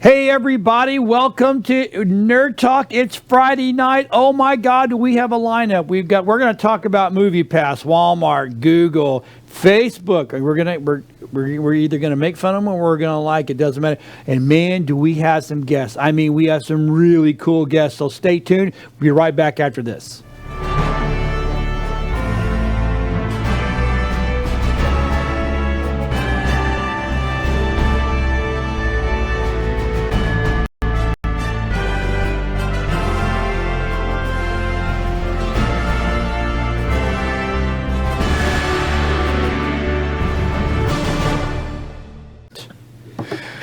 Hey everybody, welcome to Nerd Talk. It's Friday night. Oh my God, do we have a lineup? We're going to talk about MoviePass, Walmart, Google, Facebook. We're either going to make fun of them or we're going to like it. Doesn't matter. And man, do we have some guests. I mean, we have some really cool guests. So stay tuned. We'll be right back after this.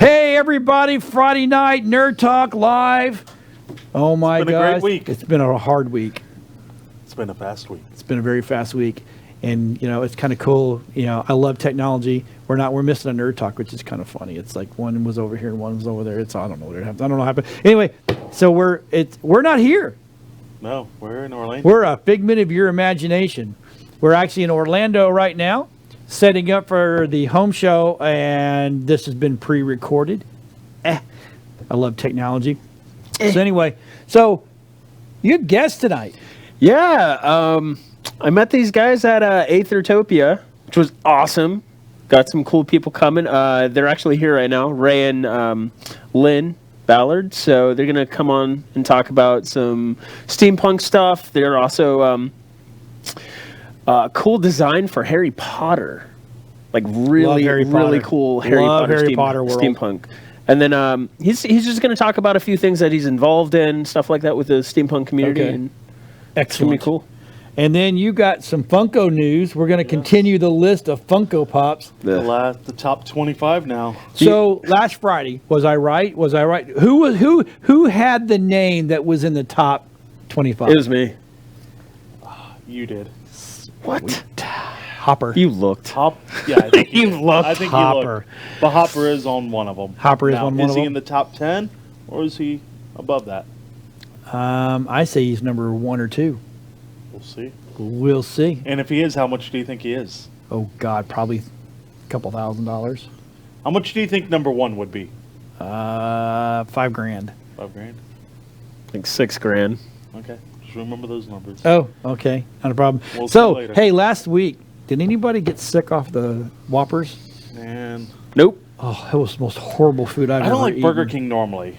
Hey everybody, Friday night, Nerd Talk live. Oh my God. It's been a great week. It's been a hard week. It's been a fast week. It's been a very fast week. And, you know, it's kind of cool. You know, I love technology. We're missing a Nerd Talk, which is kind of funny. It's like one was over here and one was over there. I don't know what happened. I don't know what happened. Anyway, so we're not here. No, we're in Orlando. We're a figment of your imagination. We're actually in Orlando right now, setting up for the home show, and this has been pre-recorded. I love technology. So anyway, you have guests tonight. Yeah, I met these guys at Aethertopia, which was awesome. Got some cool people coming. They're actually here right now, Ray and Lynn, Ballard. So they're going to come on and talk about some steampunk stuff. They're also cool design for Harry Potter. Like really cool Harry Potter world. Steampunk. And then he's just going to talk about a few things that he's involved in, stuff like that with the steampunk community. Okay. And Excellent. It's going to be cool. And then you got some Funko news. We're going to continue the list of Funko Pops. The top 25 now. So last Friday, was I right? Who had the name that was in the top 25? It was me. You did. What? Hopper. You looked. Yeah, I think You looked. I think Hopper. He looked. But Hopper is on one of them. Hopper is now, on one of Is them? he in the top 10 or is he above that? I say he's number 1 or 2. We'll see. We'll see. And if he is, how much do you think he is? Oh God, probably a couple $1,000. How much do you think number 1 would be? $5,000. $5,000? I think $6,000. Okay. Just remember those numbers. Oh, okay, not a problem. We'll see you later. Hey, last week, did anybody get sick off the Whoppers? Man. Nope. Oh, it was the most horrible food I've ever I don't like eaten. Burger King normally.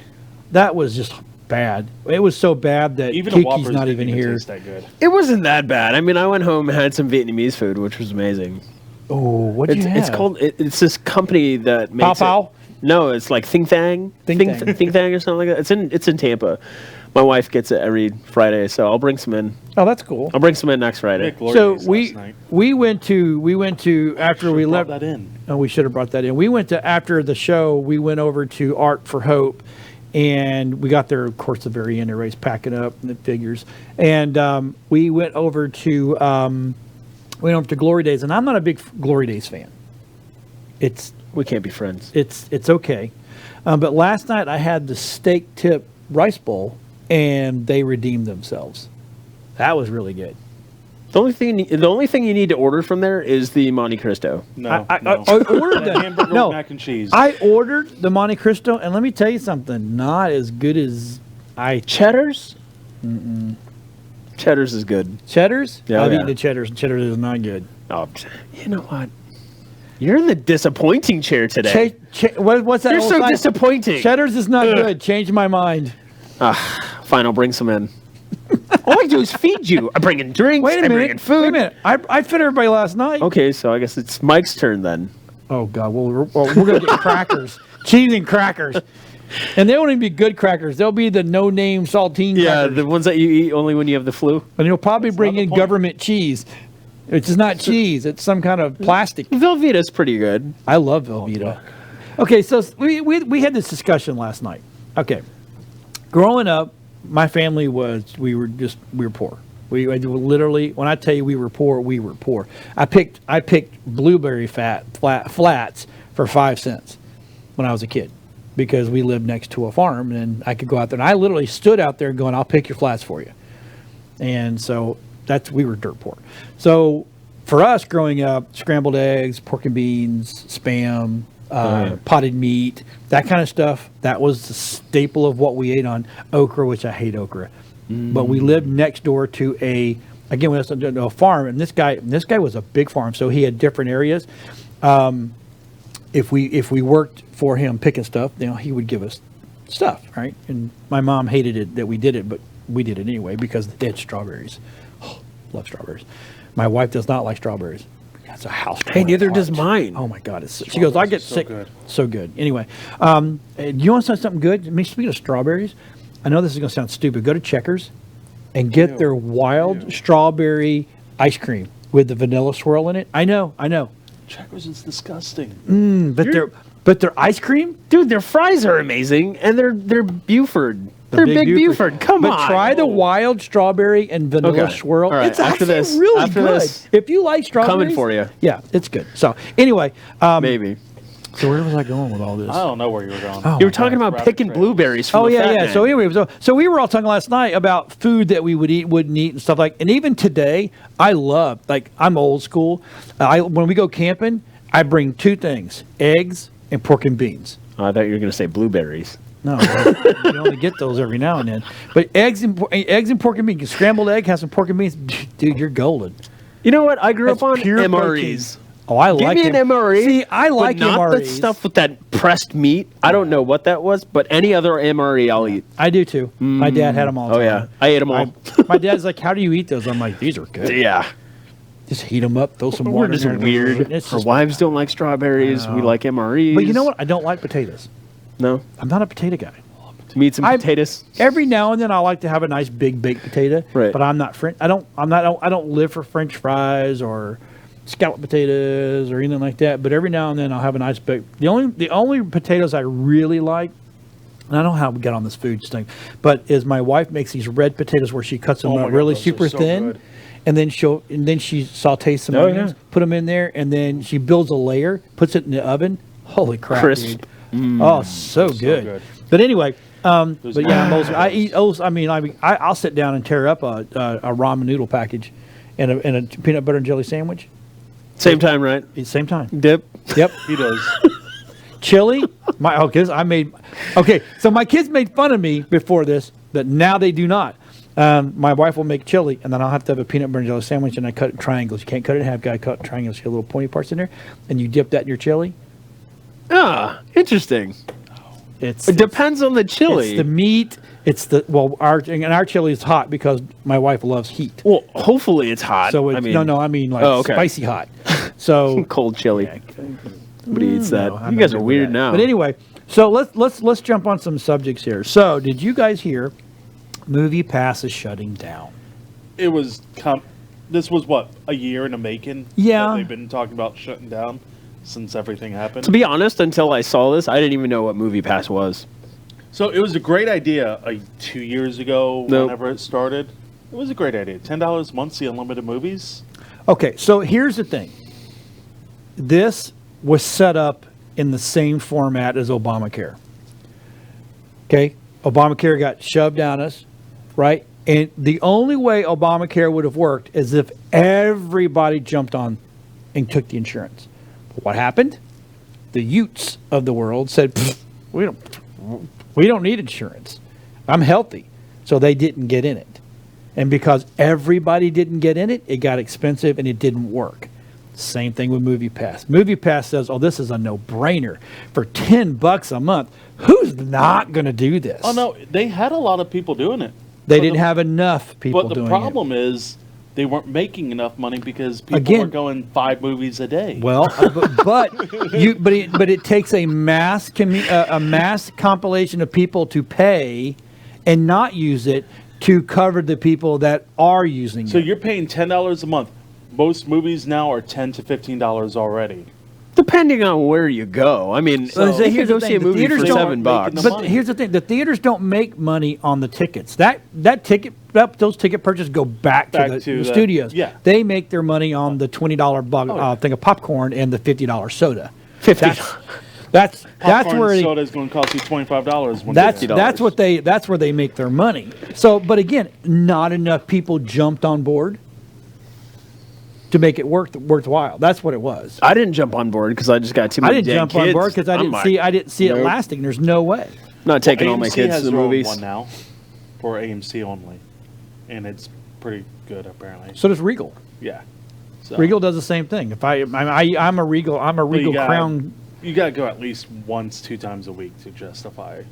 That was just bad. It was so bad that Even the Kiki's Whoppers not didn't even here. taste that good. It wasn't that bad. I mean, I went home and had some Vietnamese food, which was amazing. Oh, what did you have? It's called. It's this company that makes Pow. it. No, it's like Think Thang. Think Thang or something like that. It's in Tampa. My wife gets it every Friday, so I'll bring some in. Oh, that's cool. I'll bring some in next Friday. So we went to after we left. That in. Oh, we should have brought that in. We went to after the show. We went over to Art for Hope, and we got there. Of course, the very end. Everybody's packing up and the figures, and we went over to Glory Days, and I'm not a big Glory Days fan. We can't be friends. It's okay, but last night I had the steak tip rice bowl, and they redeemed themselves. That was really good. The only thing you need to order from there is the Monte Cristo. No. I ordered The that. hamburger No, with mac and cheese. I ordered the Monte Cristo, and let me tell you something. Not as good as Cheddar's. Cheddar's is good. Cheddar's. Yeah, I've yeah. eaten the Cheddar's, and Cheddar's is not good. Oh, you know what? You're in the disappointing chair today. What's that? You're old so sign? disappointing. Cheddar's is not good. Change my mind. Fine, I'll bring some in. All I do is feed you. I bring in drinks. Wait a I bring minute. in food. Wait a minute. I fed everybody last night. Okay, so I guess it's Mike's turn then. Oh God. Well, we're gonna get crackers, cheese and crackers, and they won't even be good crackers. They'll be the no-name saltine. Yeah, crackers. the ones that you eat only when you have the flu. And you'll probably bring not the in point. government cheese. It's just not cheese. It's some kind of plastic. Velveeta's pretty good. I love Velveeta. Okay, so we had this discussion last night. Okay, growing up, my family we were poor. We literally, when I tell you we were poor, we were poor. I picked blueberry flats for 5 cents when I was a kid because we lived next to a farm and I could go out there and I literally stood out there going, "I'll pick your flats for you." And so we were dirt poor. So for us growing up, scrambled eggs, pork and beans, Spam, potted meat, that kind of stuff. That was the staple of what we ate on. Okra, which I hate okra. But we lived next door to a farm, and this guy was a big farm, so he had different areas. If we worked for him picking stuff, he would give us stuff, right? And my mom hated it that we did it, but we did it anyway because they had strawberries. Love strawberries. My wife does not like strawberries. That's a house. Hey, neither does mine. Oh my God! She goes, I get sick. good. So good. Anyway, do you want to say something good? I mean, speaking of strawberries, I know this is going to sound stupid. Go to Checkers and get their wild strawberry ice cream with the vanilla swirl in it. I know. Checkers is disgusting. But their ice cream, Dude, their fries are amazing, and they're Buford. They're big Buford. Come on. But try the wild strawberry and vanilla Okay. swirl. All right. It's After actually this- really after good. this, If you like strawberries, coming for you. Yeah, it's good. So anyway, Maybe. so where was I going with all this? I don't know where you were going. Oh, You were talking about Rabbit picking trails. blueberries from Oh the yeah, Fat yeah. Man. So anyway, so we were all talking last night about food that we would eat, wouldn't eat, and stuff like. And even today, I love I'm old school. When we go camping, I bring two things: eggs and pork and beans. Oh, I thought you were going to say blueberries. No, you only get those every now and then. But eggs and pork and beans. Scrambled egg has some pork and beans. Dude, you're golden. You know what? I grew That's up on pure MREs. Oh, I Give like me an them. MRE. See, I like but not MREs. the stuff with that pressed meat. I don't know what that was, but any other MRE I'll eat. I do too. My dad had them all the Oh time. yeah, I ate them all. My dad's like, "How do you eat those?" I'm like, "These are good. Yeah, Just heat them up, throw some we're water just in there." weird. It's Our just- wives don't like strawberries. We like MREs. But you know what? I don't like potatoes. No, I'm not a potato guy. meat some potatoes. Every now and then, I like to have a nice big baked potato. Right. But I'm not French. I don't live for French fries or scalloped potatoes or anything like that. But every now and then, I'll have a nice baked. The only potatoes I really like, and I don't know how we got on this food thing, but is my wife makes these red potatoes where she cuts them Oh my up God, really those are super so thin. good. And then she sautés some Oh, onions, yeah. put them in there, and then she builds a layer, puts it in the oven. Holy crap, Crisp. dude. Oh, so good. good. But anyway, but yeah, I'm nice. I eat. I'll sit down and tear up a ramen noodle package, and a peanut butter and jelly sandwich Same time, right? at the same time. Dip. Yep. He does. Chili. So my kids made fun of me before this, but now they do not. My wife will make chili, and then I'll have to have a peanut butter and jelly sandwich, and I cut it in triangles. You can't cut it in half. Got to cut it in triangles. You get little pointy parts in there, and you dip that in your chili. Ah, interesting. It's It depends on the chili. It's the meat. It's our chili is hot because my wife loves heat. Well, hopefully it's hot. So it's, I mean like Oh, okay. spicy hot. So cold chili. Nobody eats that. I'm You guys not are good with weird that. now. But anyway, so let's jump on some subjects here. So did you guys hear? Movie Pass is shutting down. It was this was what, a year in the making? Yeah. That they've been talking about shutting down since everything happened. To be honest, until I saw this, I didn't even know what Movie Pass was. So it was a great idea 2 years ago, Nope. whenever it started. It was a great idea. $10 a month, see unlimited movies. Okay, so here's the thing. This was set up in the same format as Obamacare. Okay, Obamacare got shoved down us, right? And the only way Obamacare would have worked is if everybody jumped on and took the insurance. But what happened? The Utes of the world said, we don't need insurance. I'm healthy. So they didn't get in it. And because everybody didn't get in it, it got expensive and it didn't work. Same thing with Movie Pass. Movie Pass says, oh, this is a no-brainer. For $10 a month, who's not going to do this? Oh, no, they had a lot of people doing it. They But didn't the- have enough people But the doing problem is they weren't making enough money because people Again- were going 5 movies a day. it. Well, but it takes a mass compilation of people to pay and not use it to cover the people that are using So it. you're paying $10 a month. Most movies now are $10 to $15 already. Depending on where you go. I mean, So- say you Here's the go thing, see a the movie theaters for don't- $7. making But money. here's the thing: the theaters don't make money on the tickets. Those ticket purchases go back Back to the to the- studios. yeah. They make their money on the $20 yeah. thing of popcorn and the $50 soda. 50. That's Popcorn where soda is going to cost you $25. When that's you're there. that's where they make their money. So, but again, not enough people jumped on board. to make it worthwhile. That's what it was. I didn't jump on board because I just got too I many didn't damn jump on kids. board because I didn't see it nope. lasting. There's no way. Not taking all my AMC kids has to the their own movies. one now for AMC only, and it's pretty good apparently. So does Regal. Yeah. So, Regal does the same thing. If I'm a Regal Crown. You gotta go at least once, 2 times a week to justify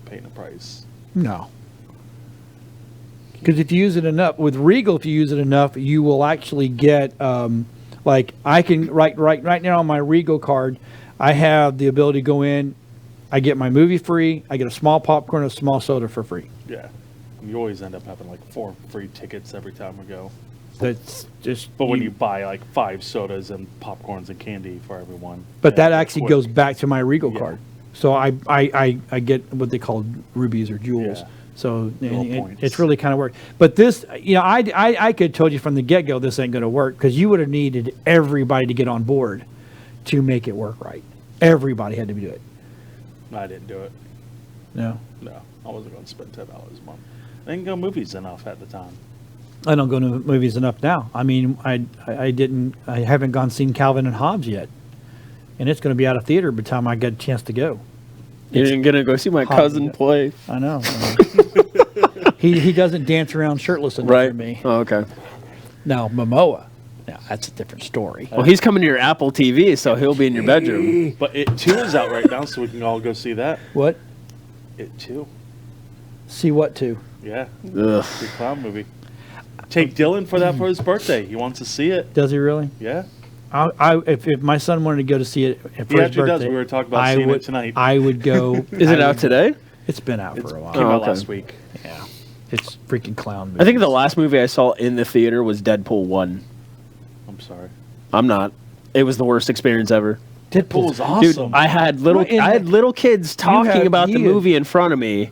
paying the price. No. Because if you use it enough with Regal, if you use it enough, you will actually get like I can right now on my Regal card, I have the ability to go in. I get my movie free. I get a small popcorn, a small soda for free. Yeah. You always end up having like 4 free tickets every time we go. That's just. But when you buy like 5 sodas and popcorns and candy for everyone. But yeah, that actually quick. goes back to my Regal Yeah. card. So I get what they call rubies or jewels. Yeah. So points. it's really kind of work. But this, I could have told you from the get-go this ain't going to work because you would have needed everybody to get on board to make it work right. Everybody had to do it. I didn't do it. No. No, I wasn't going to spend $10 a month. I didn't go movies enough at the time. I don't go to movies enough now. I mean, I haven't seen Calvin and Hobbes yet. And it's going to be out of theater by the time I get a chance to go. You're going to go see my cousin play. I know. He doesn't dance around shirtless enough Right. for me. Oh, okay. Now, Momoa. Now, that's a different story. Well, he's coming to your Apple TV, so he'll be in your bedroom. But It 2 is out right now, so we can all go see that. What? It 2. See what to? Yeah. Ugh. Good clown movie. Take Dylan for that for his birthday. He wants to see it. Does he really? Yeah. If my son wanted to go to see it for He his actually does. birthday, We were talking about seeing it tonight. I would go. Is it out today? It's been out It's for a while. came out okay. last week. Yeah, it's freaking clown movie. I think the last movie I saw in the theater was Deadpool 1. I'm sorry. I'm not. It was the worst experience ever. Deadpool was Dude, awesome. I had little kids talking have- about the you have- movie in front of me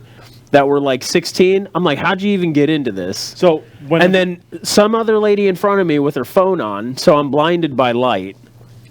that were like 16. I'm like, how'd you even get into this? So when And then some other lady in front of me with her phone on, so I'm blinded by light,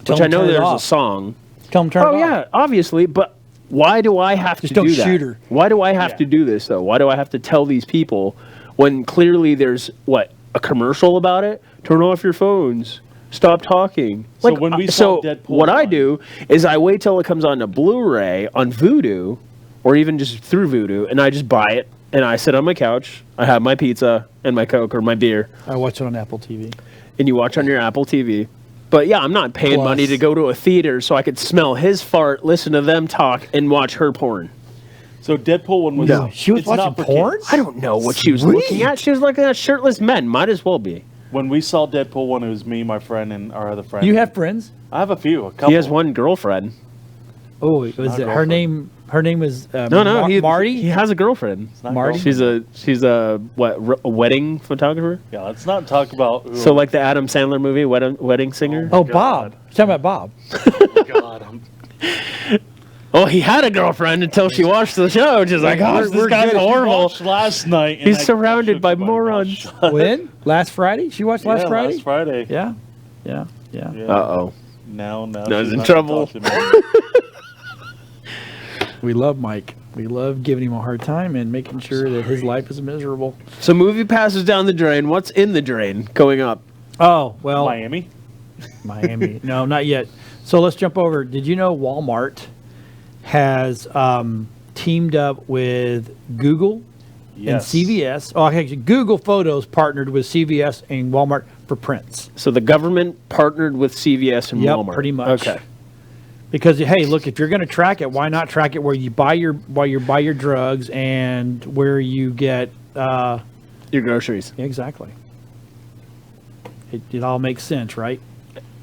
Tell which I them know turn it there's a off. song. Tell him turn Oh it yeah, off. obviously, but why do I have Just to don't do that? shoot her. Why do I have to do this though? Why do I have to tell these people when clearly there's a commercial about it? Turn off your phones. Stop talking. So when we saw Deadpool what I 1 do is I wait till it comes on to Blu-ray on Vudu, or even just through Vudu, and I just buy it and I sit on my couch. I have my pizza and my Coke or my beer, I watch it on Apple TV. and you watch on your Apple TV. But yeah, I'm not paying Plus- money to go to a theater so I could smell his fart, listen to them talk, and watch her porn. So Deadpool 1 was. No, she was it's not watching for porn? kids. I don't know what she was Sweet. looking at. She was looking at shirtless men. Might as well be. When we saw Deadpool 1, it was me, my friend, and our other friend. You have friends? I have a couple. He has one girlfriend. Oh, was Not it her girlfriend. name? Her name is No, Marty. He has a girlfriend. Not Marty? girlfriend. She's a a wedding photographer. Yeah, let's not talk about. Who, So like the Adam Sandler movie, Wedding Singer. Oh, God. Bob. You're talking about Bob. God, Oh, he had a girlfriend until she watched the show. She's like, oh, this guy's good. horrible. watched last night. and He's I surrounded shook by my morons. mouth shut. When? Last Friday? She watched last Yeah, Friday? Last Friday. Yeah. Yeah. Yeah. Yeah. Uh-oh. Now Now she's he's in not trouble. talking to me. We love Mike. We love giving him a hard time and making sure that his life is miserable. So movie passes down the drain. What's in the drain going up? Oh, well, Miami. Miami. No, not yet. So let's jump over. Did you know Walmart has teamed up with Google Yes. and CVS? Oh, actually, Google Photos partnered with CVS and Walmart for prints. So the government partnered with CVS and Yep, Walmart. pretty much. Okay. Because hey, look, if you're going to track it, why not track it where you buy your drugs and where you get Your groceries. exactly. It all makes sense, right?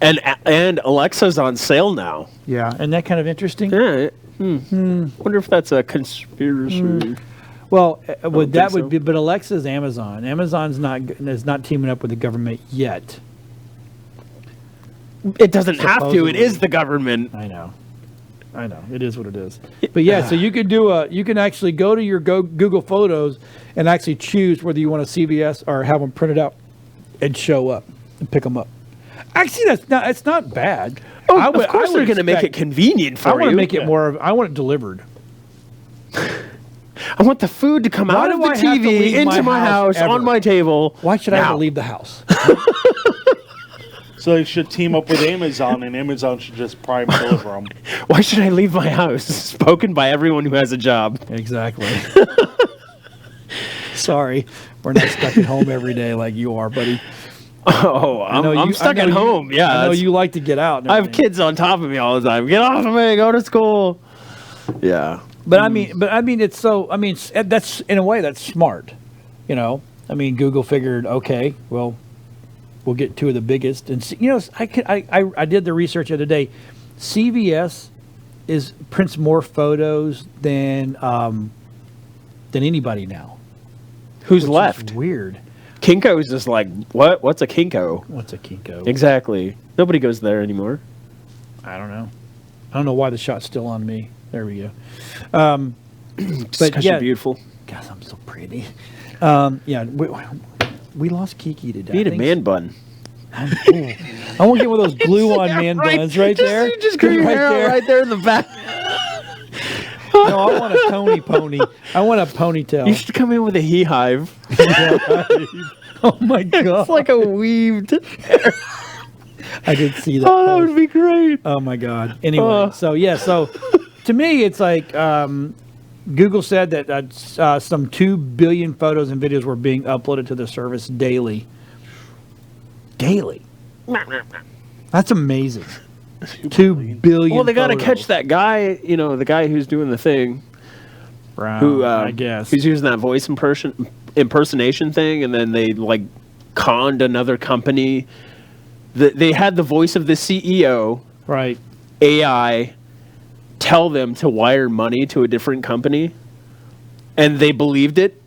And Alexa's on sale now. Yeah, and that kind of interesting. Yeah. Wonder if that's a conspiracy. Well, think that so. would be, but Alexa's Amazon. Amazon's is not teaming up with the government yet. It doesn't have to. It Supposedly. is the government. I know. It is what it is. But yeah, so you can actually go to your Google Photos and actually choose whether you want a CVS or have them printed out and show up and pick them up. Actually, it's not bad. Oh, of course they're going to make it convenient for I you. want to make it I want it delivered. I want the food to come Why out of do the I have to TV leave into my my house house ever? on my table. Why should I have now. to leave the house? So they should team up with Amazon, and Amazon should just prime deliver them. Why should I leave my house? Spoken by everyone who has a job. Exactly. Sorry, we're not stuck at home every day like you are, buddy. Oh, I'm stuck at home. Yeah, I know you like to get out. And I have everything. kids on top of me all the time. Get off of me. Go to school. Yeah. But I mean, it's so. I mean, that's in a way that's smart. You know, I mean, Google figured, okay, well, we'll get two of the biggest, and you know, I did the research the other day. CVS prints more photos than anybody now. Who's which left? is weird. Kinko's just like, what? What's a Kinko? What's a Kinko? Exactly. Nobody goes there anymore. I don't know. I don't know why the shot's still on me. There we go. But you're beautiful. God, I'm so pretty. Yeah, we lost Kiki today. Need a man bun. I want to get one of those glue-on man buns right there. You just grew your hair out right there in the back. No, I want a pony. I want a ponytail. You should come in with a he-hive. Oh my god! It's like a weaved hair. I did see that. Oh, that would be great. Oh my god. Anyway, so to me, it's like Google said that some 2 billion photos and videos were being uploaded to the service daily. Daily. That's amazing. 2 billion. Well, they got to photos. catch that guy. You know, the guy who's doing the thing. Right, Who I guess. who's using that voice impersonation thing, and then they like conned another company. They had the voice of the CEO, Right. AI, tell them to wire money to a different company, and they believed it.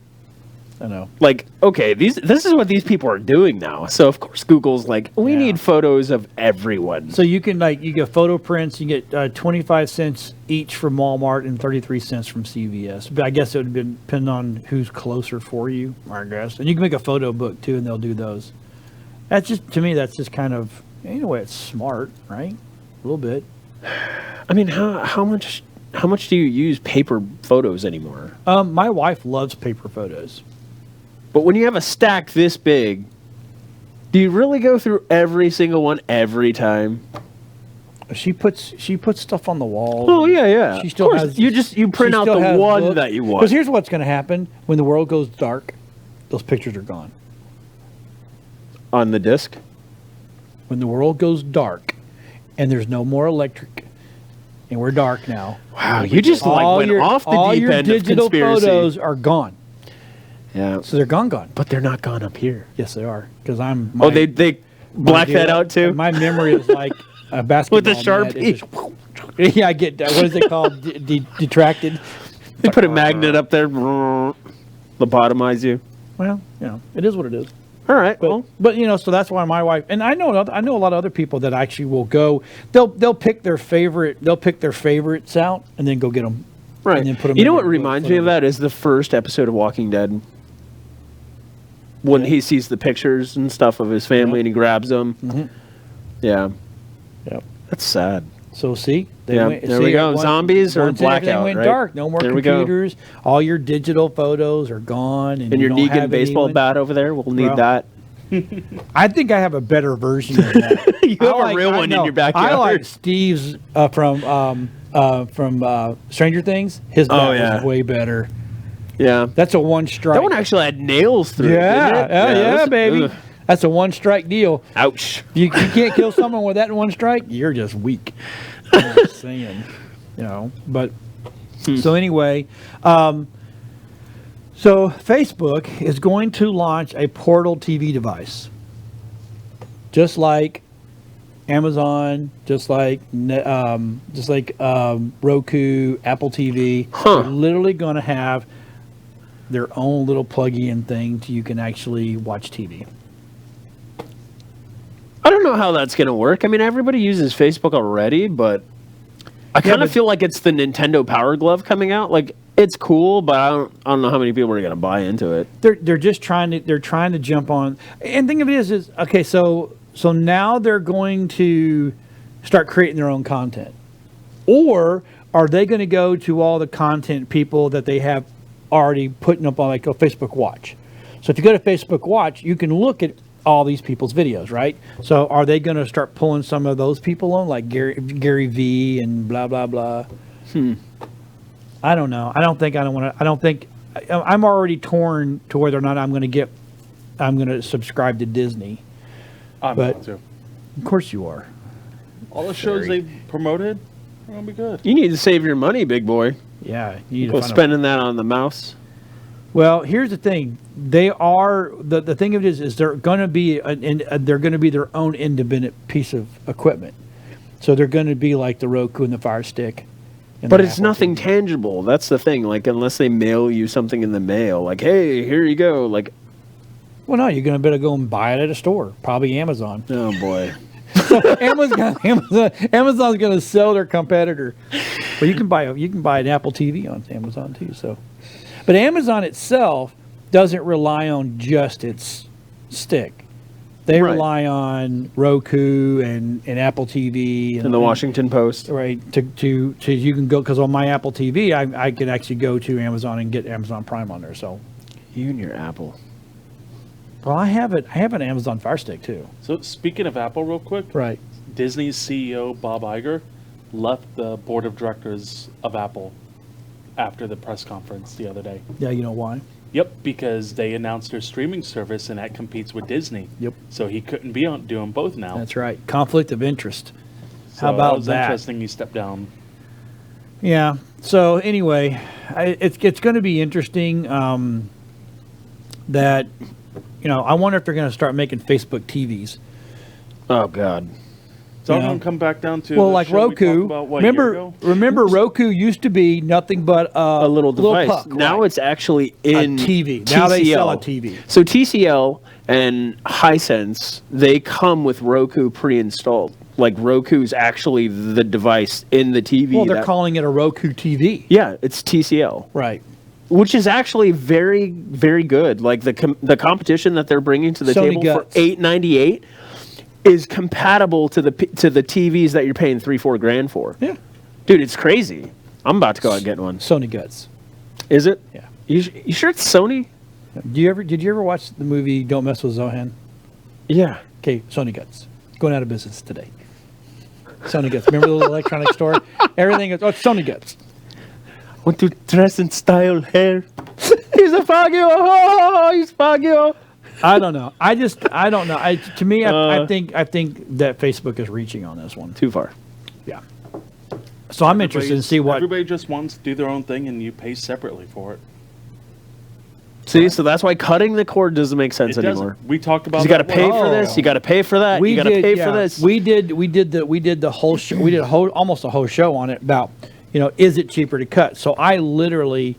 I know. Like, okay, this is what these people are doing now. So of course Google's like, we Yeah. need photos of everyone. So you can you get photo prints. You get 25 cents each from Walmart and 33 cents from CVS. But I guess it would depend on who's closer for you. I guess, and you can make a photo book too, and they'll do those. That's just, to me, that's just kind of, in a way, it's smart, right? A little bit. I mean, how much do you use paper photos anymore? My wife loves paper photos. But when you have a stack this big, do you really go through every single one every time? She puts stuff on the wall. Oh yeah. She still of course, has. you print out the one that you want. Because here's what's going to happen when the world goes dark. Those pictures are gone. On the disc? When the world goes dark, and there's no more electric, and we're dark now. Wow, you just went off the all deep your end of digital conspiracy. photos are gone. Yeah, So they're gone. but they're not gone up here. Yes, they are. Because I'm. Oh, they black that out too. My memory is like a basketball. With the net. Sharpie. It just- yeah, I get. What is it called? Detracted. They put a magnet up there, lobotomize you. Well, it is what it is. All right, But so that's why my wife, and I know a lot of other people that actually will go. They'll pick their favorites out and then go get them. right. And then put 'em You in know what their book, reminds me of whatever. that is the first episode of Walking Dead. When he sees the pictures and stuff of his family and he grabs them. Mhm. Yeah, Yep. that's sad. So see, Yeah, there we go. Zombies or once everything blackout, went right? dark. No more There we go. computers. All your digital photos are gone, And you your don't Negan have baseball anyone. bat over there, we'll need Well, that. I think I have a better version of that. You have a real one in your backyard. I like Steve's from Stranger Things. His bat was way better. Yeah. That's a one strike. That one actually had nails through it. Yeah, didn't it? yeah, that's- baby. ugh. That's a one strike deal. Ouch. You can't kill someone with that one strike. You're just weak. I'm just saying, But so anyway, so Facebook is going to launch a portal TV device, just like Amazon, just like Roku, Apple TV. Huh. They're literally going to have their own little plug-in thing so you can actually watch TV. I don't know how that's going to work. I mean, everybody uses Facebook already, but I kind of feel like it's the Nintendo Power Glove coming out. Like, it's cool, but I don't know how many people are going to buy into it. They're just trying to jump on. And thing of it is okay. So now they're going to start creating their own content, or are they going to go to all the content people that they have already putting up on like a Facebook Watch? So if you go to Facebook Watch, you can look at all these people's videos, right? So are they going to start pulling some of those people on, like Gary V and blah blah blah? I don't know. I don't think I'm already torn to whether or not I'm going to subscribe to Disney. I'm But- going to. Of course you are. All the shows they promoted are going to be good. You need to save your money, big boy. Yeah, you need to Go find a- spending that on the mouse. Well, here's the thing. They are the thing of it is they're going to be they're going to be their own independent piece of equipment. So they're going to be like the Roku and the Fire Stick. and But the it's Apple nothing TV. tangible. That's the thing. Like, unless they mail you something in the mail, like, hey, here you go. Like, Well, no, you're going to better go and buy it at a store, probably Amazon. oh boy. Amazon's going to sell their competitor. Well, you can buy an Apple TV on Amazon too. So, but Amazon itself doesn't rely on just its stick. They Right. rely on Roku and Apple TV In the Washington Post. right to you can go because on my Apple TV I can actually go to Amazon and get Amazon Prime on there. So, You and your Apple. well, I have an Amazon Fire Stick too. So speaking of Apple real quick, Right. Disney's CEO Bob Iger left the board of directors of Apple after the press conference the other day. Yeah, you know why? Yep, because they announced their streaming service and that competes with Disney. Yep. So he couldn't be on doing both now. That's right. Conflict of interest. So How about was that? interesting he stepped down. Yeah. So anyway, it's going to be interesting that I wonder if they're going to start making Facebook TVs. Oh, God. It's all Yeah. going to come back down to Well, the like show we talked Roku. about, what, a year ago? Remember Roku used to be nothing but A little device. puck, Now right? it's actually in TV. Now they sell a TCL. TV. So TCL and Hisense, they come with Roku pre-installed. Like, Roku's actually the device in the TV. Well, they're that- calling it a Roku TV. Yeah, it's TCL. Right. Which is actually very, very good. Like, the competition that they're bringing to the Sony table guts. for $898 is compatible to the TVs that you're paying $3-4 grand for. Yeah. Dude, it's crazy. I'm about to go out and get one. Sony guts. Is it? Yeah. You sure it's Sony? Did you ever watch the movie Don't Mess with Zohan? Yeah. Okay, Sony guts. Going out of business today. Sony guts. Remember the little electronic store? Everything is it's Sony guts. Want to dress in style hair? He's a Fagio. Oh, he's Fagio. I don't know. I don't know. To me, I think that Facebook is reaching on this one. Too far. Yeah. So I'm interested to see what. Everybody just wants to do their own thing, and you pay separately for it. See, so that's why cutting the cord doesn't make sense It anymore. doesn't. We talked about. You got to that pay one. for this. You got to pay for that. You got to pay for this. We did the whole show. We did almost a whole show on it about is it cheaper to cut? So I literally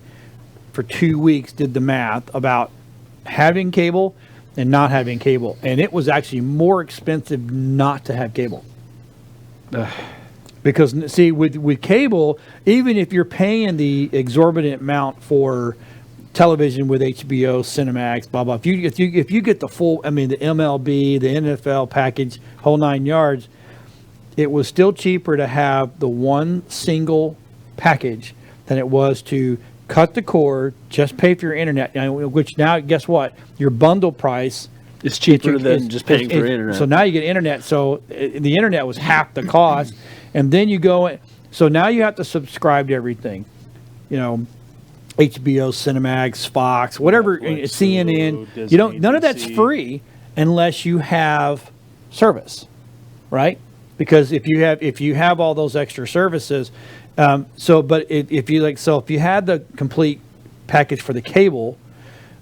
for 2 weeks did the math about having cable and not having cable, and it was actually more expensive not to have cable. Because see, with cable, even if you're paying the exorbitant amount for television with HBO, Cinemax, blah blah, if you get the full, the MLB, the NFL package, whole 9 yards, it was still cheaper to have the one single package than it was to cut the cord, just pay for your internet. Which now, guess what? Your bundle price It's cheaper than just paying for internet. So now you get internet. So the internet was half the cost, and then you go. So now you have to subscribe to everything. HBO, Cinemax, Fox, whatever, Netflix, CNN. Hulu, You don't. Disney, None of that's NBC. free unless you have service, right? Because if you have all those extra services, but if you had the complete package for the cable,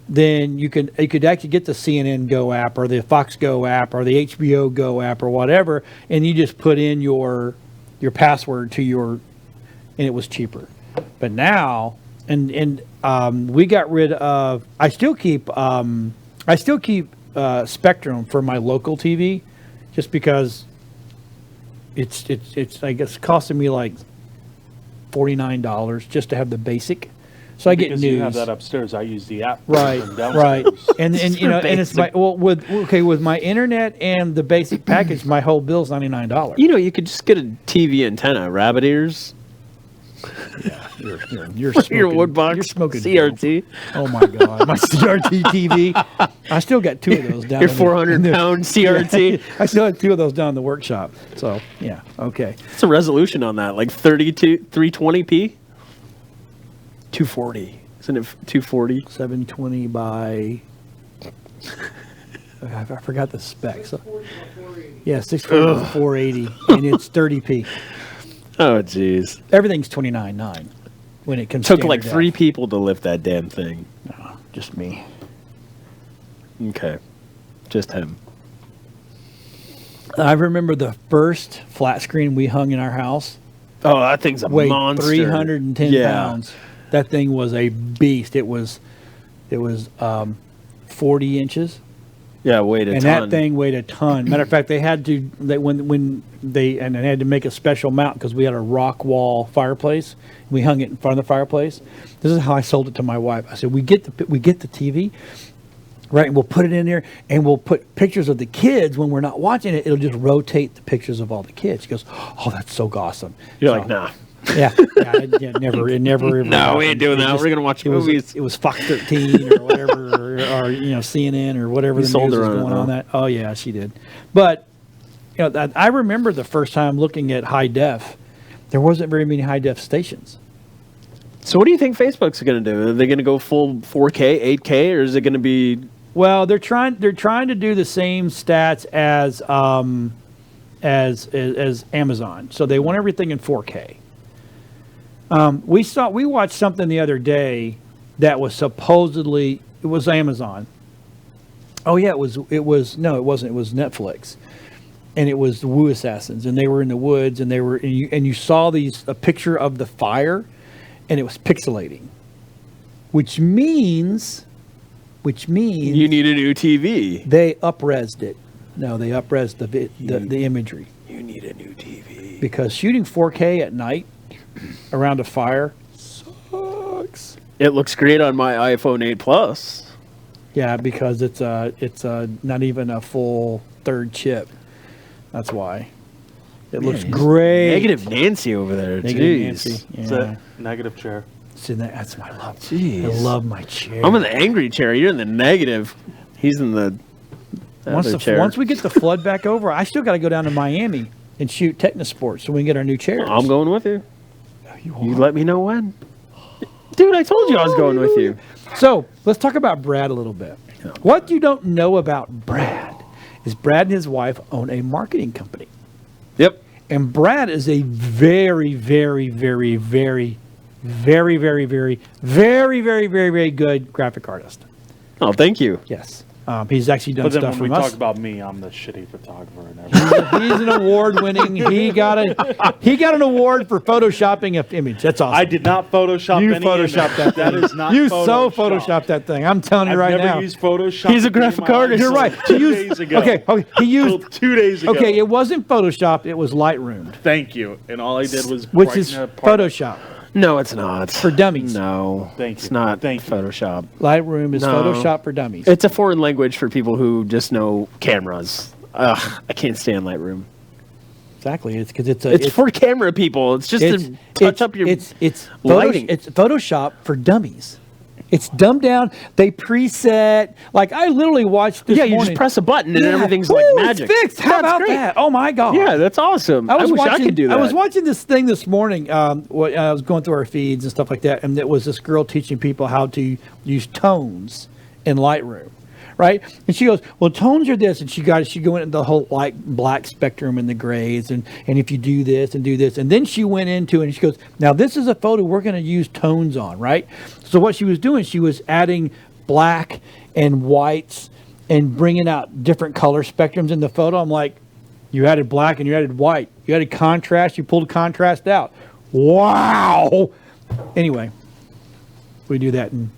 then you could actually get the CNN Go app or the Fox Go app or the HBO Go app or whatever, and you just put in your password to and it was cheaper. But now, we got rid of. I still keep Spectrum for my local TV, just because it's I guess costing me like $49 just to have the basic. So I get Because news. you have that upstairs. I use the app. Right, downstairs. right, and and it's my with my internet and the basic package, my whole bill's $99. you could just get a TV antenna, rabbit ears. You're smoking, Your Woodbox You're smoking CRT. dope. Oh my god, my CRT TV. I still got 2 of those down. Your in the- 400-pound CRT. Yeah, I still have 2 of those down in the workshop. So yeah, okay. What's the resolution on that? Like 320p? 240. Isn't it 240? 720 by. I forgot the specs. Yeah, 640 to 480, and it's 30p. Oh, jeez. Everything's 29.9 when it comes. Took like standard 3 def. people to lift that damn thing. No, just me. Okay. Just him. I remember the first flat screen we hung in our house. Oh, that thing's a Weighed monster. 310 Yeah. pounds. That thing was a beast. It was 40 inches. Yeah, weighed a And ton. that thing weighed a ton. Matter of fact, they had to they had to make a special mount because we had a rock wall fireplace. We hung it in front of the fireplace. This is how I sold it to my wife. I said, we get the TV, right? And we'll put it in there, and we'll put pictures of the kids when we're not watching it. It'll just rotate the pictures of all the kids. She goes, "Oh, that's so awesome." You're So, like, nah. Yeah, it never. Ever No, we ain't happened. doing It that. just- We're gonna watch it was- movies. It was Fox 13 or whatever, or CNN or whatever You the sold news her was on it, going on though. that. Oh yeah, she did. But I remember the first time looking at high def. There wasn't very many high def stations. So what do you think Facebook's going to do? Are they going to go full 4K, 8K, or is it going to be... Well, they're trying to do the same stats as Amazon. So they want everything in 4K. We watched something the other day that was supposedly, it was Amazon. Oh yeah, it wasn't. It was Netflix, and it was the Wu Assassins, and they were in the woods, and you saw a picture of the fire, and it was pixelating, which means You need a new TV. they up-resed it. No, they up-resed the imagery. You need a new TV. Because shooting 4K at night around a fire sucks. It looks great on my iPhone 8 Plus. Yeah, because it's not even a full third chip. That's why. It looks great. Negative Nancy over there. Negative Jeez. Nancy. Yeah. It's a negative chair. See, that's my love. Jeez. I love my chair. I'm in the angry chair. You're in the negative. He's in the other chair. Once we get the flood back over, I still got to go down to Miami and shoot Technosport so we can get our new chairs. I'm going with you. You You let me know when. Dude, I told you I was going with you. So let's talk about Brad a little bit. What you don't know about Brad is Brad and his wife own a marketing company. Yep. And Brad is a very, very, very, very, very, very, very, very, very, very, very good graphic artist. Oh, thank you. Yes. He's actually done But then stuff when we from us. talk about me, I'm the shitty photographer and everything. He's an award-winning. He got an award for photoshopping an image. That's awesome. I did not Photoshop You any photoshopped image. that. That is not You Photoshop. so photoshopped that thing. I'm telling you I've right never now. used Photoshop. He's a in my graphic life artist. You're right. until He 2 used days ago. Okay. He used Until 2 days ago. Okay, it wasn't Photoshopped. It was Lightroom, Thank you. And all I did was which brighten is it apart. Photoshop. No, it's not. For dummies. No. Thank you. It's not Thank you. Photoshop. Lightroom is No. Photoshop for dummies. It's a foreign language for people who just know cameras. Ugh, I can't stand Lightroom. Exactly. It's because it's For camera people. It's just to touch up your it's lighting. It's Photoshop for dummies. It's dumbed down. They preset. Like I literally watched this Yeah, you morning. just press a button and Yeah. everything's Woo, like magic. It's fixed. How That's about great. that? Oh my god. Yeah, that's awesome. I wish I could do that. I was watching this thing this morning. I was going through our feeds and stuff like that, and it was this girl teaching people how to use tones in Lightroom, right? And she goes, "Well, tones are this," and she go into the whole like black spectrum and the grays, and if you do this and do this, and then she went into it and she goes, "Now this is a photo we're going to use tones on, right?" So what she was doing, she was adding black and whites and bringing out different color spectrums in the photo. I'm like, you added black and you added white. You added contrast. You pulled contrast out. Wow. Anyway, we do that in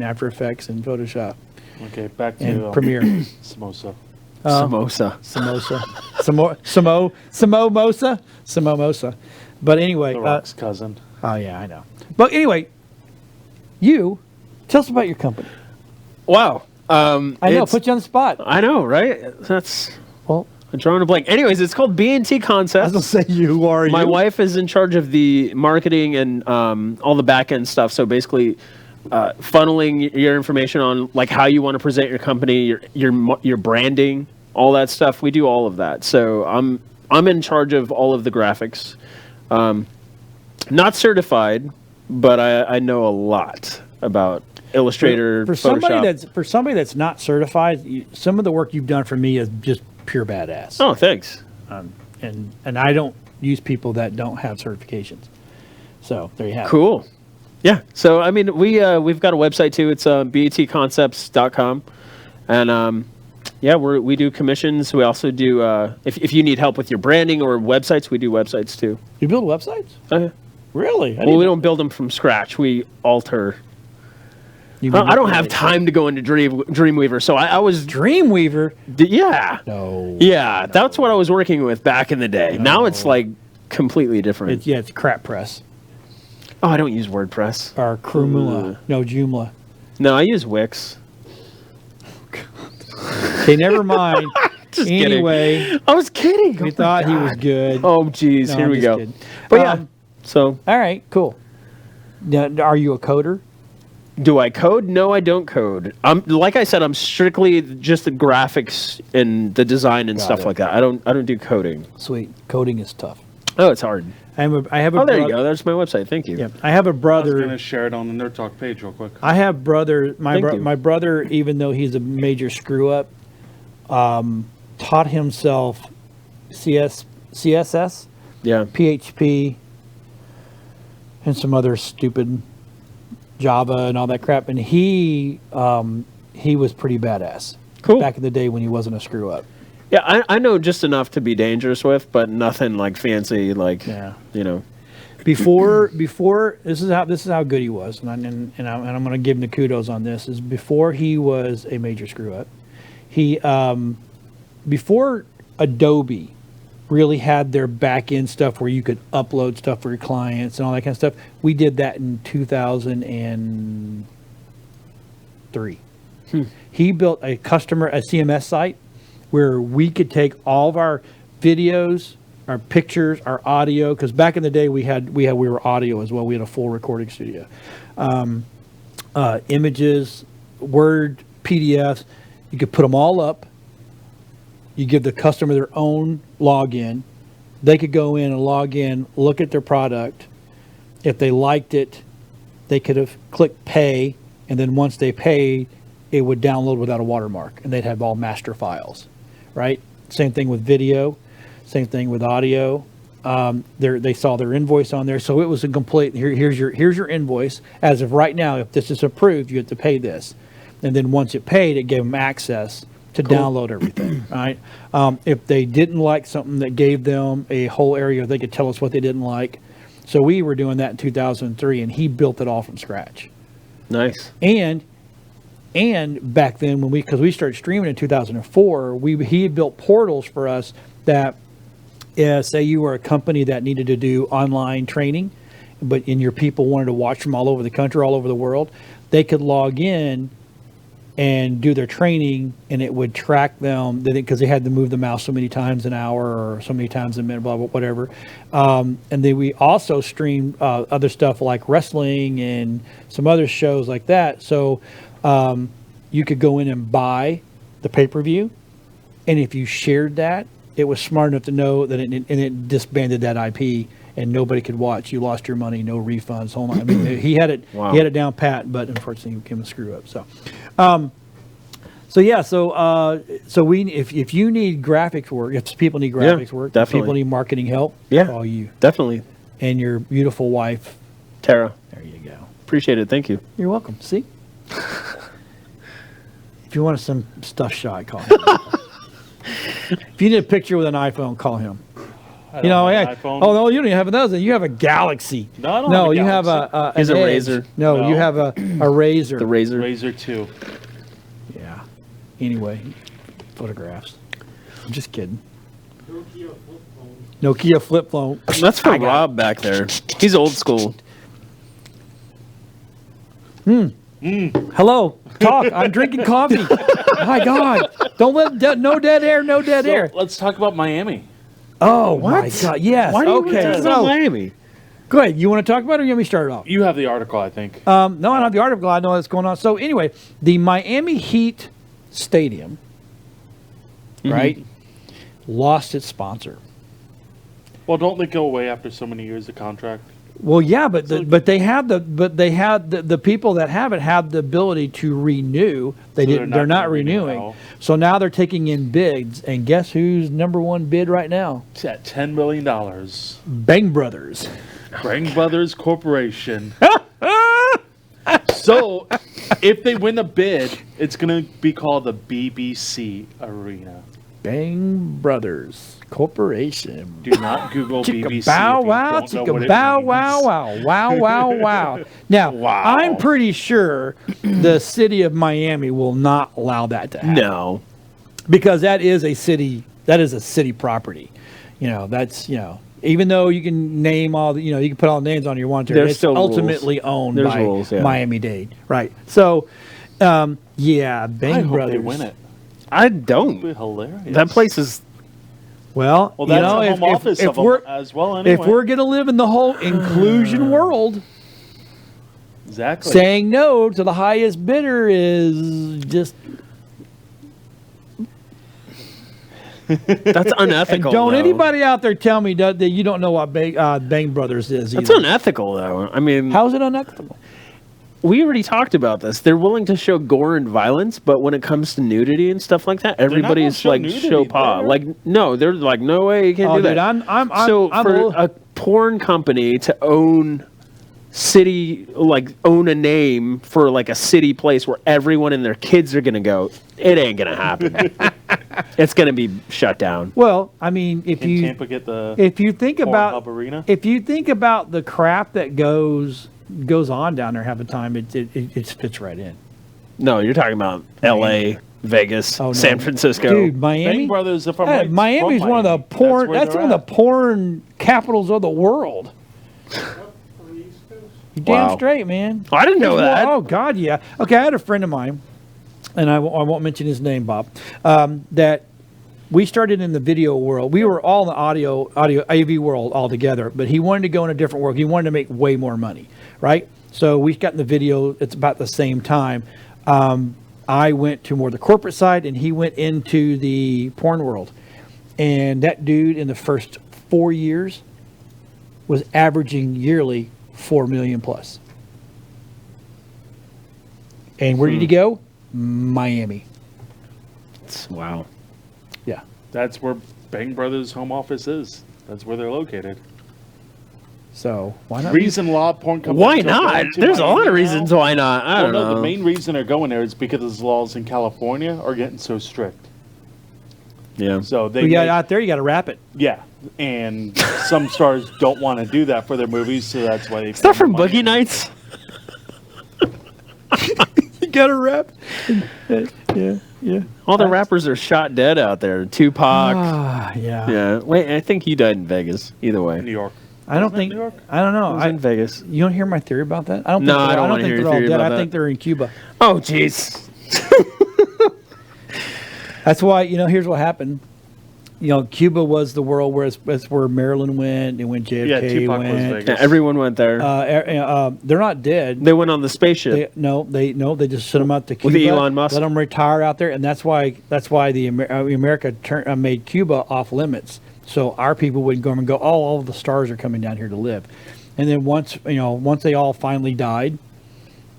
After Effects and Photoshop Okay, back to and Premiere. Samosa. Samosa. Samosa. But anyway, The Rock's cousin. oh yeah, I know. But anyway, you tell us about your company. Wow. I know, put you on the spot. I know, right? That's. Well, I'm drawing a blank. Anyways, it's called B&T I was Concepts. gonna say you. Who are you? My wife is in charge of the marketing and all the back end stuff. So basically, funneling your information on like how you want to present your company, your branding, all that stuff. We do all of that. So I'm in charge of all of the graphics. Not certified, but I know a lot about Illustrator, for somebody Photoshop. that's not certified. Some of the work you've done for me is just pure badass. Oh, thanks. And I don't use people that don't have certifications. So there you have it. Cool. Yeah. So I mean, we've got a website too. It's betconcepts.com, and yeah, we do commissions. We also do if you need help with your branding or websites, we do websites too. You build websites? Okay. Really? Well, we don't build them from scratch. We alter. I don't have time to go into Dreamweaver, so I was Dreamweaver. Yeah. No. Yeah, that's what I was working with back in the day. Now it's like completely different. It's Crap Press Oh, I don't use WordPress. or Crumula. No, Joomla. No, I use Wix. Okay, never mind. Just Anyway, kidding. I was kidding. we thought he was good. Oh, geez. No, Here I'm we just go. kidding. But yeah, so All right, cool. Now, are you a coder? do I code? No, I don't code. Like I said, I'm strictly just the graphics and the design and stuff it. like that. I don't do coding. Sweet. Coding is tough. Oh, it's hard. I have a Oh, there you broth- go. There's my website. Thank you. Yeah, I have a I was brother. going to share it on the Nerd Talk page real quick. I have brother. Thank you. My brother, even though he's a major screw up, taught himself CSS, Yeah. PHP, and some other stupid Java and all that crap. And he was pretty badass. Cool. Back in the day when he wasn't a screw up. Yeah, I know just enough to be dangerous with, but nothing like fancy, like Yeah. you know. Before this is how good he was, and I'm going to give him the kudos on this. Is before he was a major screw up, he before Adobe really had their back end stuff where you could upload stuff for your clients and all that kind of stuff. We did that in 2003. He built a CMS site where we could take all of our videos, our pictures, our audio, because back in the day we were audio as well. We had a full recording studio, images, Word, PDFs. You could put them all up. You give the customer their own login. They could go in and log in, look at their product. If they liked it, they could have clicked pay, and then once they paid, it would download without a watermark, and they'd have all master files, right? Same thing with video, same thing with audio. They saw their invoice on there, so it was a complete. Here's your invoice. As of right now, if this is approved, you have to pay this, and then once it paid, it gave them access to download everything, right? If they didn't like something, that gave them a whole area, they could tell us what they didn't like. So we were doing that in 2003, and he built it all from scratch. Nice. And back then, because we started streaming in 2004, he had built portals for us that, say you were a company that needed to do online training, and your people wanted to watch from all over the country, all over the world, they could log in and do their training, and it would track them because they had to move the mouse so many times an hour or so many times a minute, blah, blah, whatever. And then we also streamed other stuff like wrestling and some other shows like that. So you could go in and buy the pay-per-view, and if you shared that, it was smart enough to know that it disbanded that IP, and nobody could watch. You lost your money, no refunds. Hold on, I mean, he had it. Wow. He had it down pat, but unfortunately, he became a screw up. So, if you need graphics work, if people need graphics work, if definitely. people need marketing help, Yeah. call you Definitely. and your beautiful wife. Tara. There you go. Appreciate it. Thank you. You're welcome. See, if you want some stuff shy, call him. If you need a picture with an iPhone, call him. I You know, don't hey, have an iPhone. oh no, you don't even have those. You have a Galaxy. No, I don't have a you have Galaxy. He's an a Edge. Razor. No, No. you have a Razor. The Razor. Razor 2. Yeah. Anyway, photographs. I'm just kidding. Nokia flip phone. That's for Rob back there. He's old school. My Hello, talk. I'm drinking coffee. My God, don't let no dead air, no dead air. Let's talk about Miami. Oh my God, yes. Why do you Okay, talk about Miami? go ahead. You want to talk about it, or you want me to start it off? You have the article, I think. No, I don't have the article. I know what's going on. So anyway, the Miami Heat Stadium, right, lost its sponsor. Well, don't they go away after so many years of contract? Well, yeah, but the people that have it have the ability to renew. They're not gonna renew renewing. now. So now they're taking in bids, and guess who's number one bid right now? It's at $10 million. Bang Brothers. Bang Brothers Corporation. So, if they win the bid, it's going to be called the BBC Arena. Bang Brothers Corporation. Do not Google BBC. Chicka bow if you wow, don't know what chicka it bow means. wow wow wow wow wow. Now, Wow. I'm pretty sure the city of Miami will not allow that to happen. No. Because that is a city property. That's even though you can name all the, you can put all the names on your want to, There's it's still ultimately owned There's by rules, yeah. Miami-Dade. Right. So, yeah, I Bang hope Brothers. they win it. I It'd be don't. hilarious. That place is. Well, Well, that's the if, home office if of them we're as well anyway. if we're gonna live in the whole inclusion world, Exactly. saying no to the highest bidder is just. That's And unethical. don't though. anybody out there tell me that you don't know what Bang Brothers is. That's either. unethical, though. I mean, How's it unethical? we already talked about this. They're willing to show gore and violence, but when it comes to nudity and stuff like that, not gonna everybody's show like nudity show paw. there. Like, no, they're like, no way, you can't Oh, do dude, that. I'm So I'm for a little- a porn company to own a name for like a city place where everyone and their kids are gonna go, it ain't gonna happen. It's gonna be shut down. Well, I mean, if Can you Tampa get the if you think about Pornhub Arena? if you think about the crap that goes on down there half the time, it fits right in. No, you're talking about L.A., Vegas, Oh, no. San Francisco. Dude, Miami. Bang Brothers, if I'm Yeah, right, Miami's from one of the Miami. porn. where That's they're one of at. the porn capitals of the world. You damn Wow. straight, man. I didn't know that. Oh God, yeah. Okay, I had a friend of mine, and I won't mention his name, Bob. That we started in the video world. We were all in the audio AV world all together, but he wanted to go in a different world. He wanted to make way more money, right? So we got in the video. It's about the same time. I went to more the corporate side, and he went into the porn world. And that dude, in the first 4 years, was averaging yearly 4 million plus. And where did he go? Miami. Wow. Yeah. That's where Bang Brothers' home office is. That's where they're located. So why not? Reason a lot of porn companies Why don't go not? into There's a lot Miami of reasons now. why not. I Well, don't no, know. the main reason they're going there is because the laws in California are getting so strict. Yeah. So they We got make- out there. You got to wrap it. yeah, and some stars don't want to do that for their movies, so that's why they. Is that from film Boogie Miami. Nights? You got to wrap. Yeah. Yeah. All the rappers are shot dead out there. Tupac. Yeah. Yeah. Wait, I think he died in Vegas. Either way. New York. I don't Wasn't it think. New York? I don't know. He was in Vegas. You don't hear my theory about that? I don't. No, think I don't wanna think hear your they're all theory dead. about I that. think they're in Cuba. Oh, jeez. That's why, here's what happened. Cuba was the world where that's where Maryland went and when JFK Yeah, Tupac was went. Vegas. Yeah, everyone went there. They're not dead. They went on the spaceship. They just sent them out to With Cuba. Elon Musk. Let them retire out there, and that's why the America made Cuba off limits, so our people would go and go. Oh, all of the stars are coming down here to live, and then once they all finally died,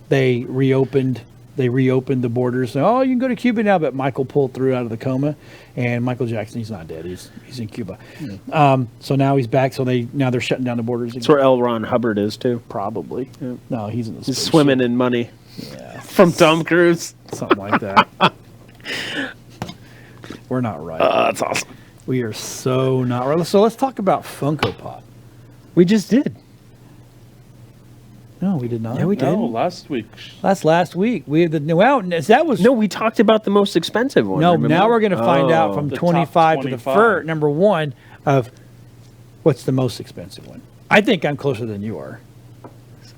they reopened the borders. Oh, you can go to Cuba now, but Michael pulled through out of the coma, and Michael Jackson, he's not dead. He's in Cuba. So now he's back. So now they're shutting down the borders again. That's where L. Ron Hubbard is, too. Probably. No, he's in the He's spaceship. swimming in money Yeah, from Tom Cruise. something like that. We're not right. That's awesome. We are so not right. So let's talk about Funko Pop. We just did. No, we did not. Yeah, we did. No, last week. That's last week. We had that was No, we talked about the most expensive one. no. remember? Now we're going to find out Oh. from The top 25 to the 25. first number one of what's the most expensive one. I think I'm closer than you are.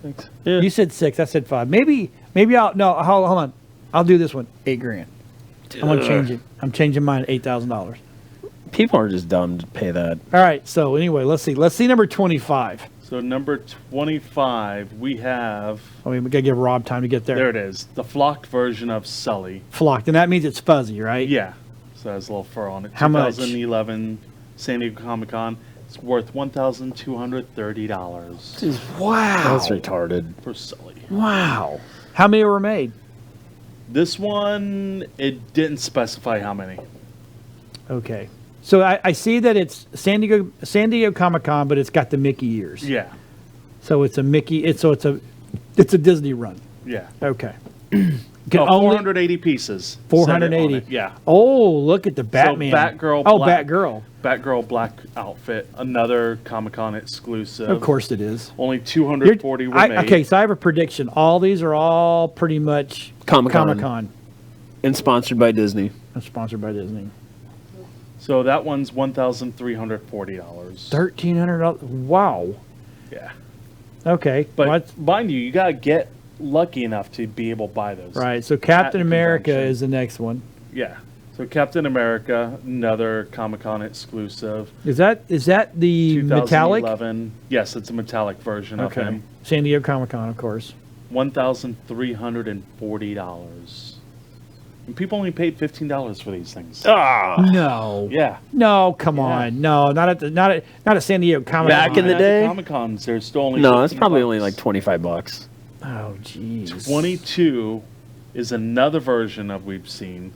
6. Yeah. You said 6. I said 5. Maybe I'll no. Hold on. I'll do this one. $8,000. I'm gonna change it. I'm changing mine to $8,000. People are just dumb to pay that. All right. So anyway, let's see. Let's see number 25. So number 25, we have. I mean, we gotta give Rob time to get there. There it is. The flocked version of Sully. Flocked, and that means it's fuzzy, right? Yeah. So it has a little fur on it. How much? 2011 San Diego Comic Con. It's worth $1,230 Wow. That's retarded. for Sully. Wow. How many were made? This one, it didn't specify how many. Okay. So I see that it's San Diego Comic Con, but it's got the Mickey ears. Yeah. So it's a Mickey. It's a Disney run. Yeah. Okay. Oh, 480 pieces. 480. Said it on it, yeah. Oh, look at the Batman. Batgirl Oh, black. Batgirl. Batgirl black outfit. Another Comic-Con exclusive. Of course it is. Only 240 were made. Okay, so I have a prediction. All these are all pretty much Comic-Con. And sponsored by Disney. I'm sponsored by Disney. So that one's $1,340. $1,300. Wow. Yeah. Okay. But What? mind you, you got to get lucky enough to be able to buy those. Right. So Captain At the America convention. is the next one. Yeah. So Captain America, another Comic-Con exclusive. Is that the metallic? 2011. Yes, it's a metallic version of Okay. him. San Diego Comic Con, of course. $1,340. And people only paid $15 for these things. Ah. No. Yeah. No, come Yeah. on. No, not at San Diego Comic Con. Back in the At day? Comic-Cons, there's still only No, it's 15 probably bucks. only like $25. Oh, jeez. 22 is another version of we've seen.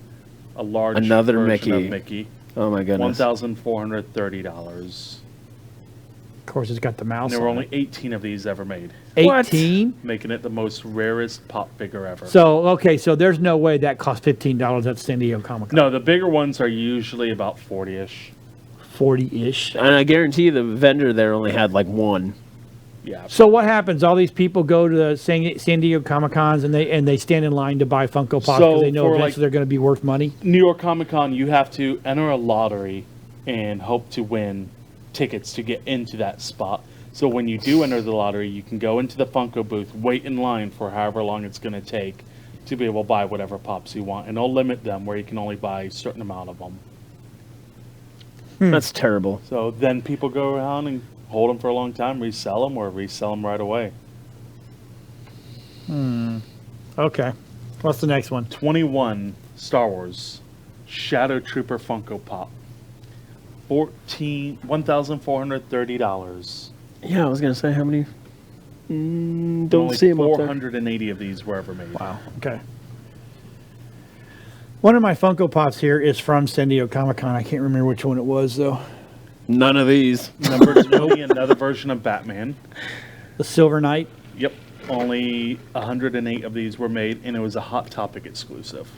A large Another version Mickey. of Mickey. Oh my goodness. $1,430. Of course, it's got the mouse. And there were on only it. 18 of these ever made, 18. making it the most rarest pop figure ever. So okay, so there's no way that cost $15 at San Diego Comic Con. No, the bigger ones are usually about 40-ish. 40-ish. And I guarantee you the vendor there only had like one. Yeah. So what happens? All these people go to the San Diego Comic Cons and they stand in line to buy Funko Pops So because they know for, eventually they're going to be worth money. New York Comic Con, you have to enter a lottery and hope to win tickets to get into that spot. So when you do enter the lottery, you can go into the Funko booth, wait in line for however long it's going to take to be able to buy whatever pops you want. And they'll limit them where you can only buy a certain amount of them. That's terrible. So then people go around and hold them for a long time, resell them, or resell them right away. Okay. What's the next one? 21 Star Wars Shadow Trooper Funko Pop. $1,430. Yeah, I was gonna say how many. Don't Only see them up there. 480 of these were ever made. Wow. Okay. One of my Funko Pops here is from San Diego Comic Con. I can't remember which one it was though. None of these. Number 20, another version of Batman. The Silver Knight. Yep. Only 108 of these were made, and it was a Hot Topic exclusive.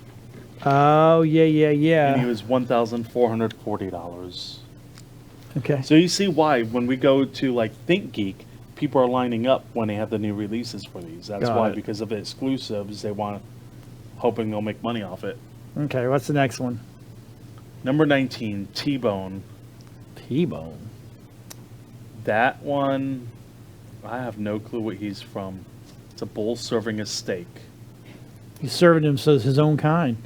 Oh yeah. And he was $1,440. Okay. So you see why when we go to like Think Geek, people are lining up when they have the new releases for these. That's Got why, it. because of the exclusives, they want, hoping they'll make money off it. Okay. What's the next one? Number 19, T-Bone. T-Bone. That one, I have no clue what he's from. It's a bull serving a steak. He's serving him so his own kind.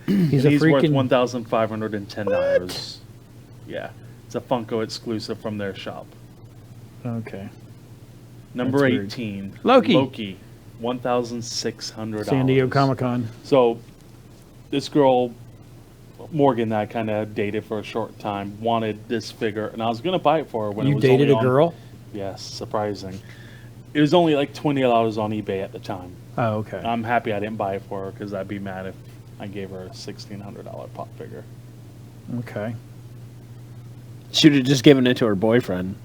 He's a He's worth freaking. $1,510. Yeah, it's a Funko exclusive from their shop. Okay. Number That's weird. 18, Loki. $1,600. San Diego Comic Con. So, this girl, Morgan, that I kind of dated for a short time, wanted this figure, and I was going to buy it for her when it You was dated only a girl? Yes, surprising. It was only like $20 on eBay at the time. Oh, okay. I'm happy I didn't buy it for her because I'd be mad if I gave her a $1,600 pop figure. Okay. Should have just given it to her boyfriend.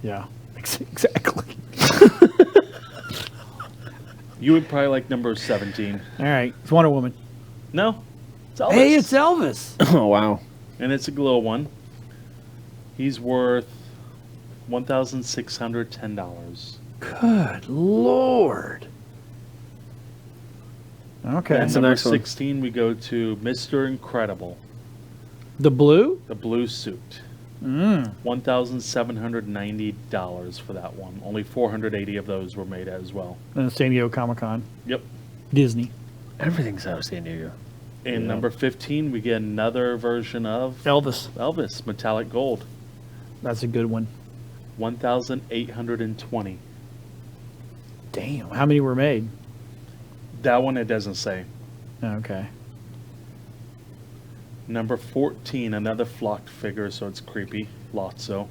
Yeah. Exactly. You would probably like number 17. All right. It's Wonder Woman. No, it's Elvis. Hey, it's Elvis. Oh wow. And it's a glow one. He's worth $1,610. Good Lord. Okay. And That's the number next one. 16, we go to Mr. Incredible, The blue? the blue suit. $1,790 for that one. Only 480 of those were made as well. And San Diego Comic-Con. Yep. Disney. Everything's out of San Diego. And Yeah. number 15, we get another version of Elvis. metallic gold. That's a good one. 1,820. Damn. How many were made? That one it doesn't say. Okay. Number 14, another flocked figure, so it's creepy. Lotso.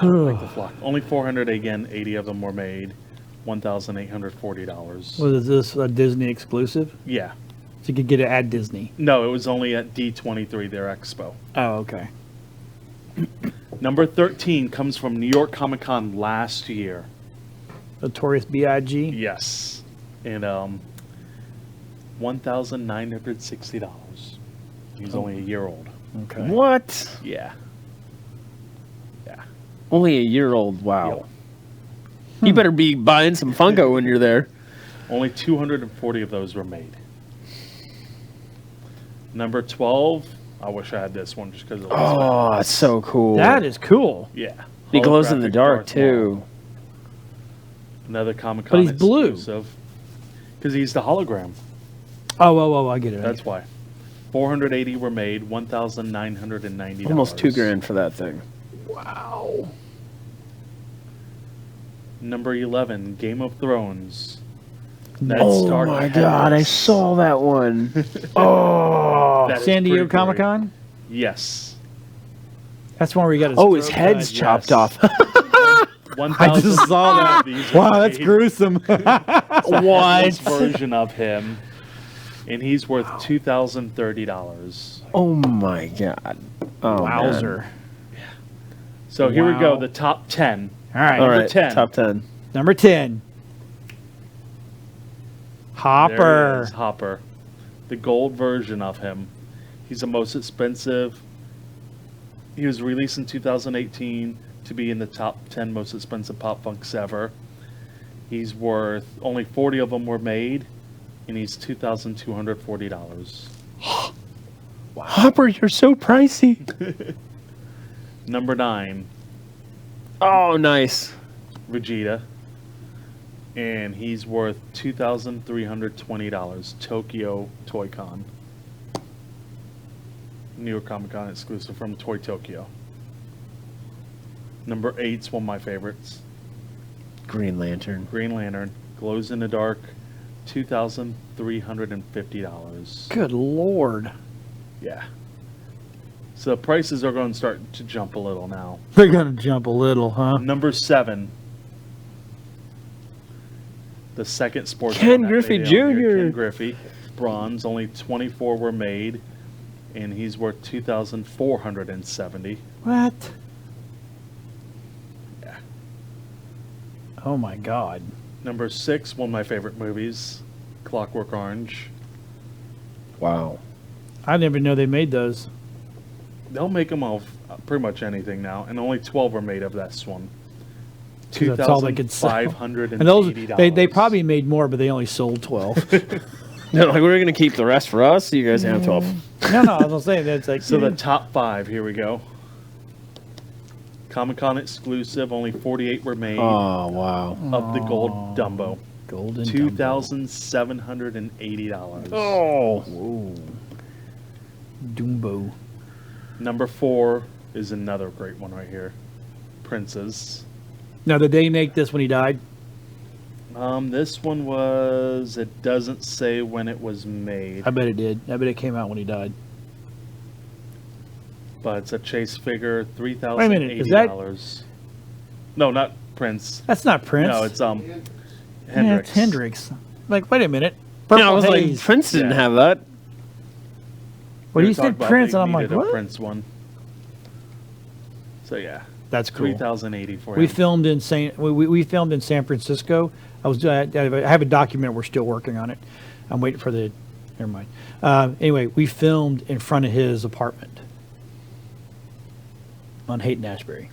Like the flock. Only 400 again, 80 of them were made. $1,840. Was this a Disney exclusive? Yeah. So you could get it at Disney. No, it was only at D23, their expo. Oh, okay. Number 13 comes from New York Comic Con last year. Notorious B.I.G. Yes. And $1,960. He's only a year old. Okay. What? Yeah. Yeah. Only a year old. Wow. Yep. You better be buying some Funko when you're there. Only 240 of those were made. Number 12, I wish I had this one just because it was Oh, that's so cool. That is cool. yeah. He glows in the Holographic dark Darth Maul. too. Another Comic But Con he's blue. exclusive. Because he's the hologram. Oh, I get it. That's why. 480 were made, $1,990. Almost $2,000 for that thing. Wow. Number 11, Game of Thrones. Ned Oh Stark my God! I headless. saw that one. Oh. That is San Diego pretty gory. Comic-Con? Yes. That's one where he got his Oh, his throat head's cut. chopped yes. off. I just saw that. Wow, that's gruesome. What? This version of him, and he's worth $2,030. Oh my God! Oh, Wowzer. man. So here we go, Wow. the top 10. All right. All Number right, 10. top 10. Number 10. There Hopper. he is, Hopper. The gold version of him. He's the most expensive. He was released in 2018 to be in the top 10 most expensive pop funks ever. He's worth, only 40 of them were made, and he's $2,240. Hopper, you're so pricey. Number 9, Oh, nice. Vegeta. And he's worth $2,320. Tokyo Toy Con. New York Comic Con exclusive from Toy Tokyo. Number 8's one of my favorites. Green Lantern. Green Lantern. Glows in the dark. $2,350. Good Lord. Yeah. So prices are going to start to jump a little now. They're going to jump a little, huh? Number 7. The second sports. Ken one that Griffey made it on here, Jr.. Ken Griffey. Bronze. Only 24 were made. And he's worth $2,470. What? Yeah. Oh, my God. Number 6, one of my favorite movies. Clockwork Orange. Wow. I didn't even know they made those. They'll make them of pretty much anything now. And only 12 were made of this one. 'Cause that's all they could sell. $2,580. And those, they probably made more, but they only sold 12. No, like we're gonna keep the rest for us. So you guys have 12. No, I was going to say, that's like... So the top 5, here we go. Comic-Con exclusive, only 48 were made Oh wow. of the gold Dumbo. Golden $2,780. Oh. Whoa. Dumbo. Number 4 is another great one right here. Princes. Now, did they make this when he died? This one was, it doesn't say when it was made, I bet it did. I bet it came out when he died. but it's a chase figure, $3,080. Wait a minute, is that- No, not Prince. That's not Prince. No, it's Yeah, Hendrix. it's Hendrix. Like, wait a minute. Yeah, I was like, Haze. Prince didn't Yeah. have that. Well, We you were talking said about Prince, they and I'm like, needed a what? Prince one. So yeah, That's cool. $3,080 for We him. filmed in we filmed in San Francisco. I have a document. We're still working on it. I'm waiting for the. Never mind. Anyway, we filmed in front of his apartment on Haight Ashbury.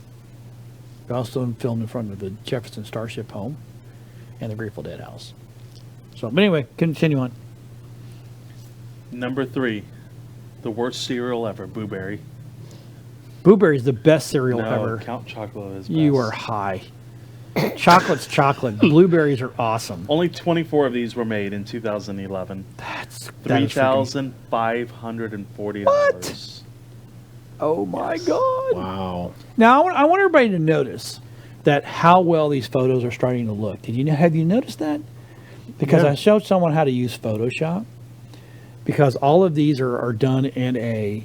We also filmed in front of the Jefferson Starship home and the Grateful Dead house. So, but anyway, continue on. Number 3, the worst cereal ever, Blueberry. Blueberry is the best cereal No, ever. Count Chocolate is best. You are high. Chocolate's chocolate. Blueberries are awesome. Only 24 of these were made in 2011. That is freaking- $3,540. What? Oh my God. Wow. Now I want everybody to notice that how well these photos are starting to look. Have you noticed that? Because Yeah. I showed someone how to use Photoshop. Because all of these are done in a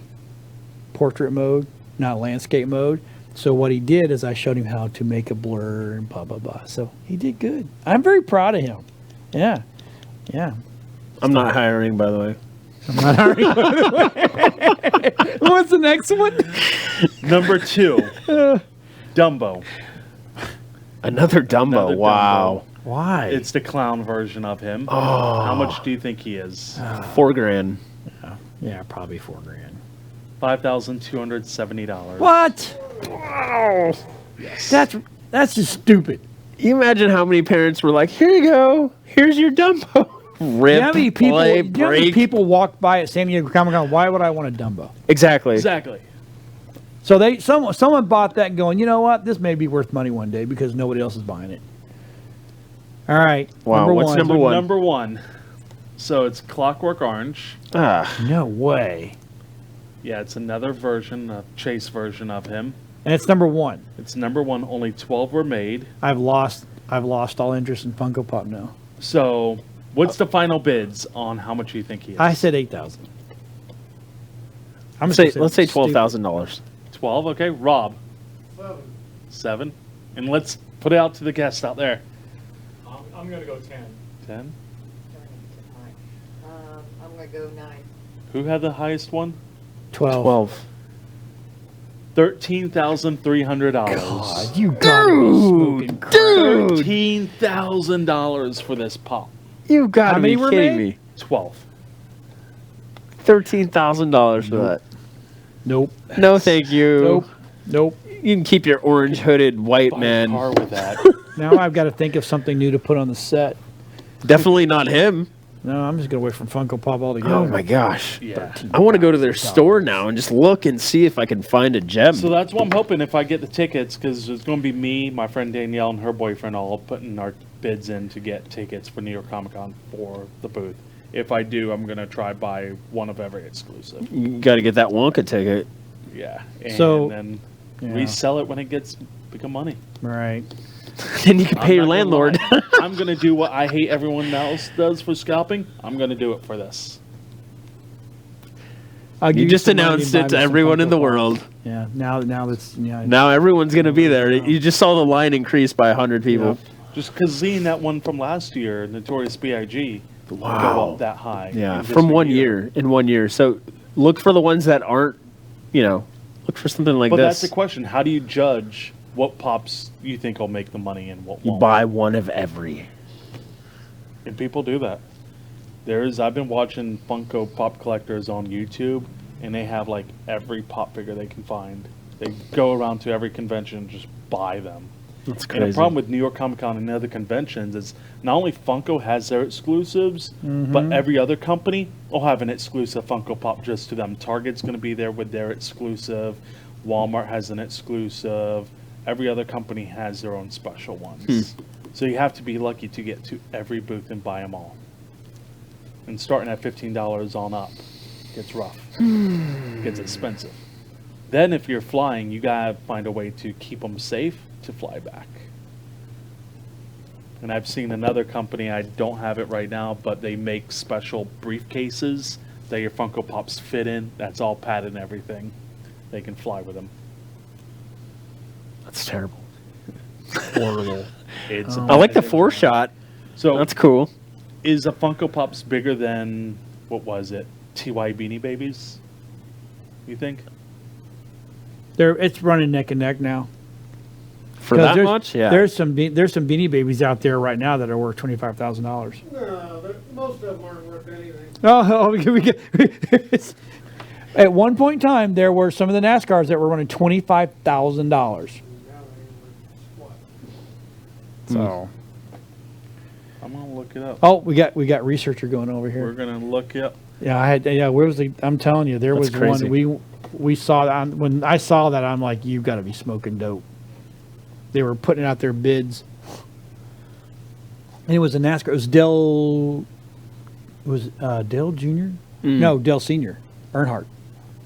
portrait mode, not landscape mode. So what he did is I showed him how to make a blur and blah, blah, blah. So he did good. I'm very proud of him. Yeah. Yeah. I'm not hiring, by the way. I'm not hurrying. What's the next one? Number 2, Dumbo. Another Dumbo. Another Wow. Why? It's the clown version of him. How much do you think he is? $4,000. Yeah, probably $4,000. $5,270. What? Wow. That's just stupid. You imagine how many parents were like, "Here you go. Here's your Dumbo." Rip, You know how many people? play, You know how many break. people walk by at San Diego Comic Con? Why would I want a Dumbo? Exactly. Exactly. So someone bought that, going, you know what? This may be worth money one day because nobody else is buying it. All right. Wow, what's one. number one? Number 1. So it's Clockwork Orange. Ah, No way. Yeah, it's another version, a chase version of him. And it's number 1. It's number 1. Only 12 were made. I've lost all interest in Funko Pop now. So what's the final bids on how much you think he is? I said 8,000. let's say $12,000. 12, okay. Rob? 7. And let's put it out to the guests out there. I'm going to go 10. 10. I'm going to go 9. Who had the highest one? 12. $13,300. God, you gotta be smoking crack. Dude, $13,000 for this pop. you got How to many be were kidding made? me. 12. $13,000 for that. Nope. No, thank you. Nope. You can keep your orange hooded white Buy a man. car with that. Now I've got to think of something new to put on the set. Definitely not him. No, I'm just going to wait from Funko Pop altogether. Oh my gosh. Yeah. I want to go to their store now and just look and see if I can find a gem. So that's what I'm hoping if I get the tickets, because it's going to be me, my friend Danielle, and her boyfriend all putting our bids in to get tickets for New York Comic Con for the booth. If I do, I'm going to try buy one of every exclusive. You got to get that Wonka ticket. Yeah. And So- then Yeah. resell it when it gets become money. Right. Then you can I'm pay your not gonna landlord. lie. I'm going to do what I hate everyone else does for scalping. I'm going to do it for this. I'll give You just some money announced and buy it me to some everyone Funko in the Pops. world. Yeah. Now that's Now everyone's going to be there. You just saw the line increase by 100 people. Just because seeing that one from last year, Notorious B.I.G., go Wow. up that high. Yeah, in just from a 1 year. In 1 year. So look for the ones that aren't, look for something like But this. that's the question. How do you judge what pops you think will make the money and what You won't? buy one of every. And people do that. I've been watching Funko Pop collectors on YouTube, and they have like every pop figure they can find. They go around to every convention and just buy them. That's And crazy. the problem with New York Comic Con and other conventions is not only Funko has their exclusives, but every other company will have an exclusive Funko Pop just to them. Target's going to be there with their exclusive. Walmart has an exclusive. Every other company has their own special ones. So you have to be lucky to get to every booth and buy them all. And starting at $15 on up gets rough. Gets expensive. Then if you're flying, you gotta find a way to keep them safe to fly back. And I've seen another company, I don't have it right now, but they make special briefcases that your Funko Pops fit in. That's all padded and everything. They can fly with them. That's terrible. Horrible. It's I like the 4-shot. So That's cool. is a Funko Pops bigger than, what was it, TY Beanie Babies? You think? it's running neck and neck now. For 'Cause that there's- much? Yeah. There's some Beanie Babies out there right now that are worth $25,000. No, most of them aren't worth anything. Oh, we get. At one point in time, there were some of the NASCARs that were running $25,000. Now they ain't worth what? So, I'm gonna look it up. Oh, we got researcher going over We're here. gonna look it up. Yeah, where was the? I'm telling you, there That's was crazy. one we saw that. When I saw that, I'm like, you got to be smoking dope. They were putting out their bids, and it was a NASCAR. It was Dell. It was Dell Junior. No, Dell Senior. Earnhardt.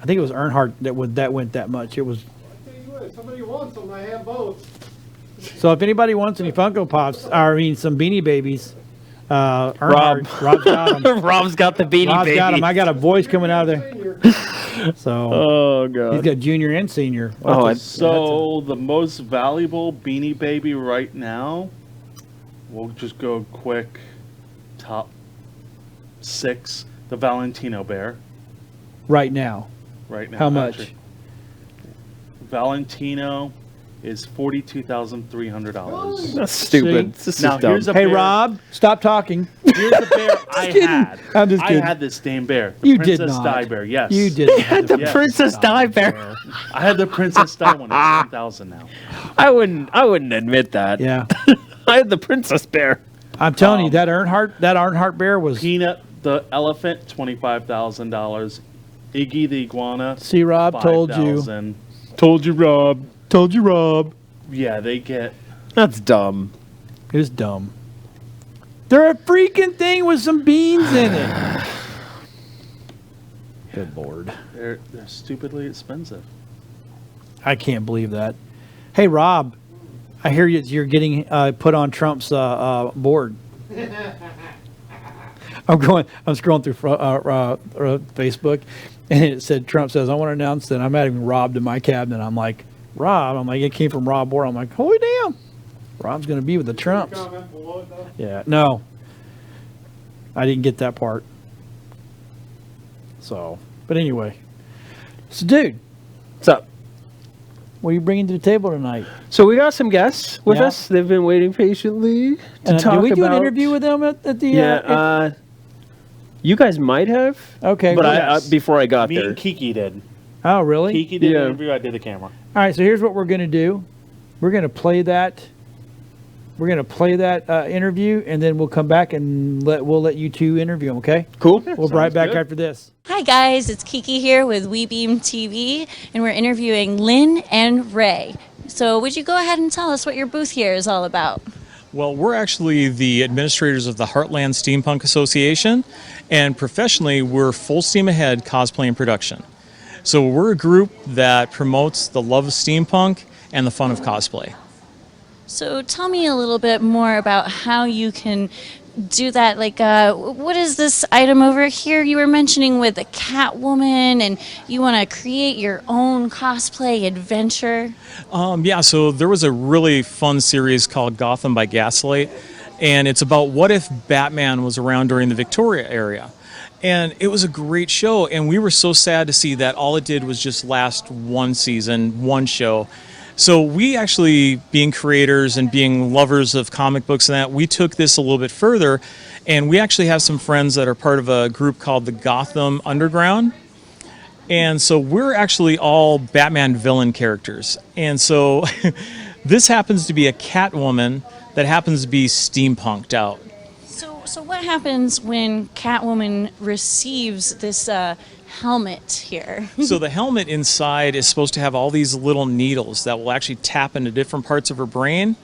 I think it was Earnhardt that went that much. It was. I tell you what, if somebody wants them, I have both. So if anybody wants any Funko Pops, or I mean some Beanie Babies, Earnhardt, Rob's got them. Rob's got the beanie Rob's baby. got them. I got a voice coming out of there. Senior. So Oh god. he's got junior and senior. Oh, I- So the most valuable Beanie Baby right now, we'll just go quick top 6. The Valentino Bear Right now, right now. how much? actually. Valentino is $42,300. That's stupid. See? This is Now, dumb. here's a Hey bear. Rob, stop talking. Here's the bear I kidding. had. I'm just kidding. I had this damn bear. The You did Princess not. Di Bear, yes. You did. the Yes. Princess Di Bear. I had the Princess Di one. It's 1,000 now. I wouldn't admit that. Yeah, I had the Princess Bear. I'm telling you that Earnhardt bear was. Peanut the elephant, $25,000. Iggy the iguana, See, Rob told you. $5,000. Told you, Rob. Told you, Rob. Yeah, they get. That's dumb. It was dumb. They're a freaking thing with some beans in it. Good lord. They're stupidly expensive. I can't believe that. Hey, Rob, I hear you're getting put on Trump's board. I'm scrolling through Facebook, and it said Trump says, "I want to announce that I'm adding Rob to my cabinet." I'm like, Rob. It came from Rob Board. I'm like, holy damn, Rob's going to be with the Trumps. Comment below it, though. Yeah, no, I didn't get that part. So, but anyway, so dude, What's up? what are you bringing to the table tonight? So we got some guests with Yeah. us. They've been waiting patiently to And, talk did we do about. an interview with them at the? Yeah. You guys might have. Okay. But well, yes. before I got Me there. and Kiki did. oh, really? Kiki did Yeah. an interview. I did the camera. All right, so here's what we're going to do. We're going to play that. We're going to play that interview, and then we'll come back and we'll let you two interview them. Okay? Cool. We'll be right sounds back good. after this. Hi guys, it's Kiki here with WeBeam TV, and we're interviewing Lynn and Ray. So would you go ahead and tell us what your booth here is all about? Well, we're actually the administrators of the Heartland Steampunk Association, and professionally, we're Full Steam Ahead Cosplay and Production. So we're a group that promotes the love of steampunk and the fun of cosplay. So tell me a little bit more about how you can do that. Like, what is this item over here you were mentioning with the Catwoman, and you want to create your own cosplay adventure? Yeah, so there was a really fun series called Gotham by Gaslight, and it's about what if Batman was around during the Victoria era. And it was a great show, and we were so sad to see that all it did was just last one season, one show. So we actually, being creators and being lovers of comic books and that, we took this a little bit further, and we actually have some friends that are part of a group called the Gotham Underground. And so we're actually all Batman villain characters. And so this happens to be a Catwoman that happens to be steampunked out. So what happens when Catwoman receives this helmet here? So the helmet inside is supposed to have all these little needles that will actually tap into different parts of her brain.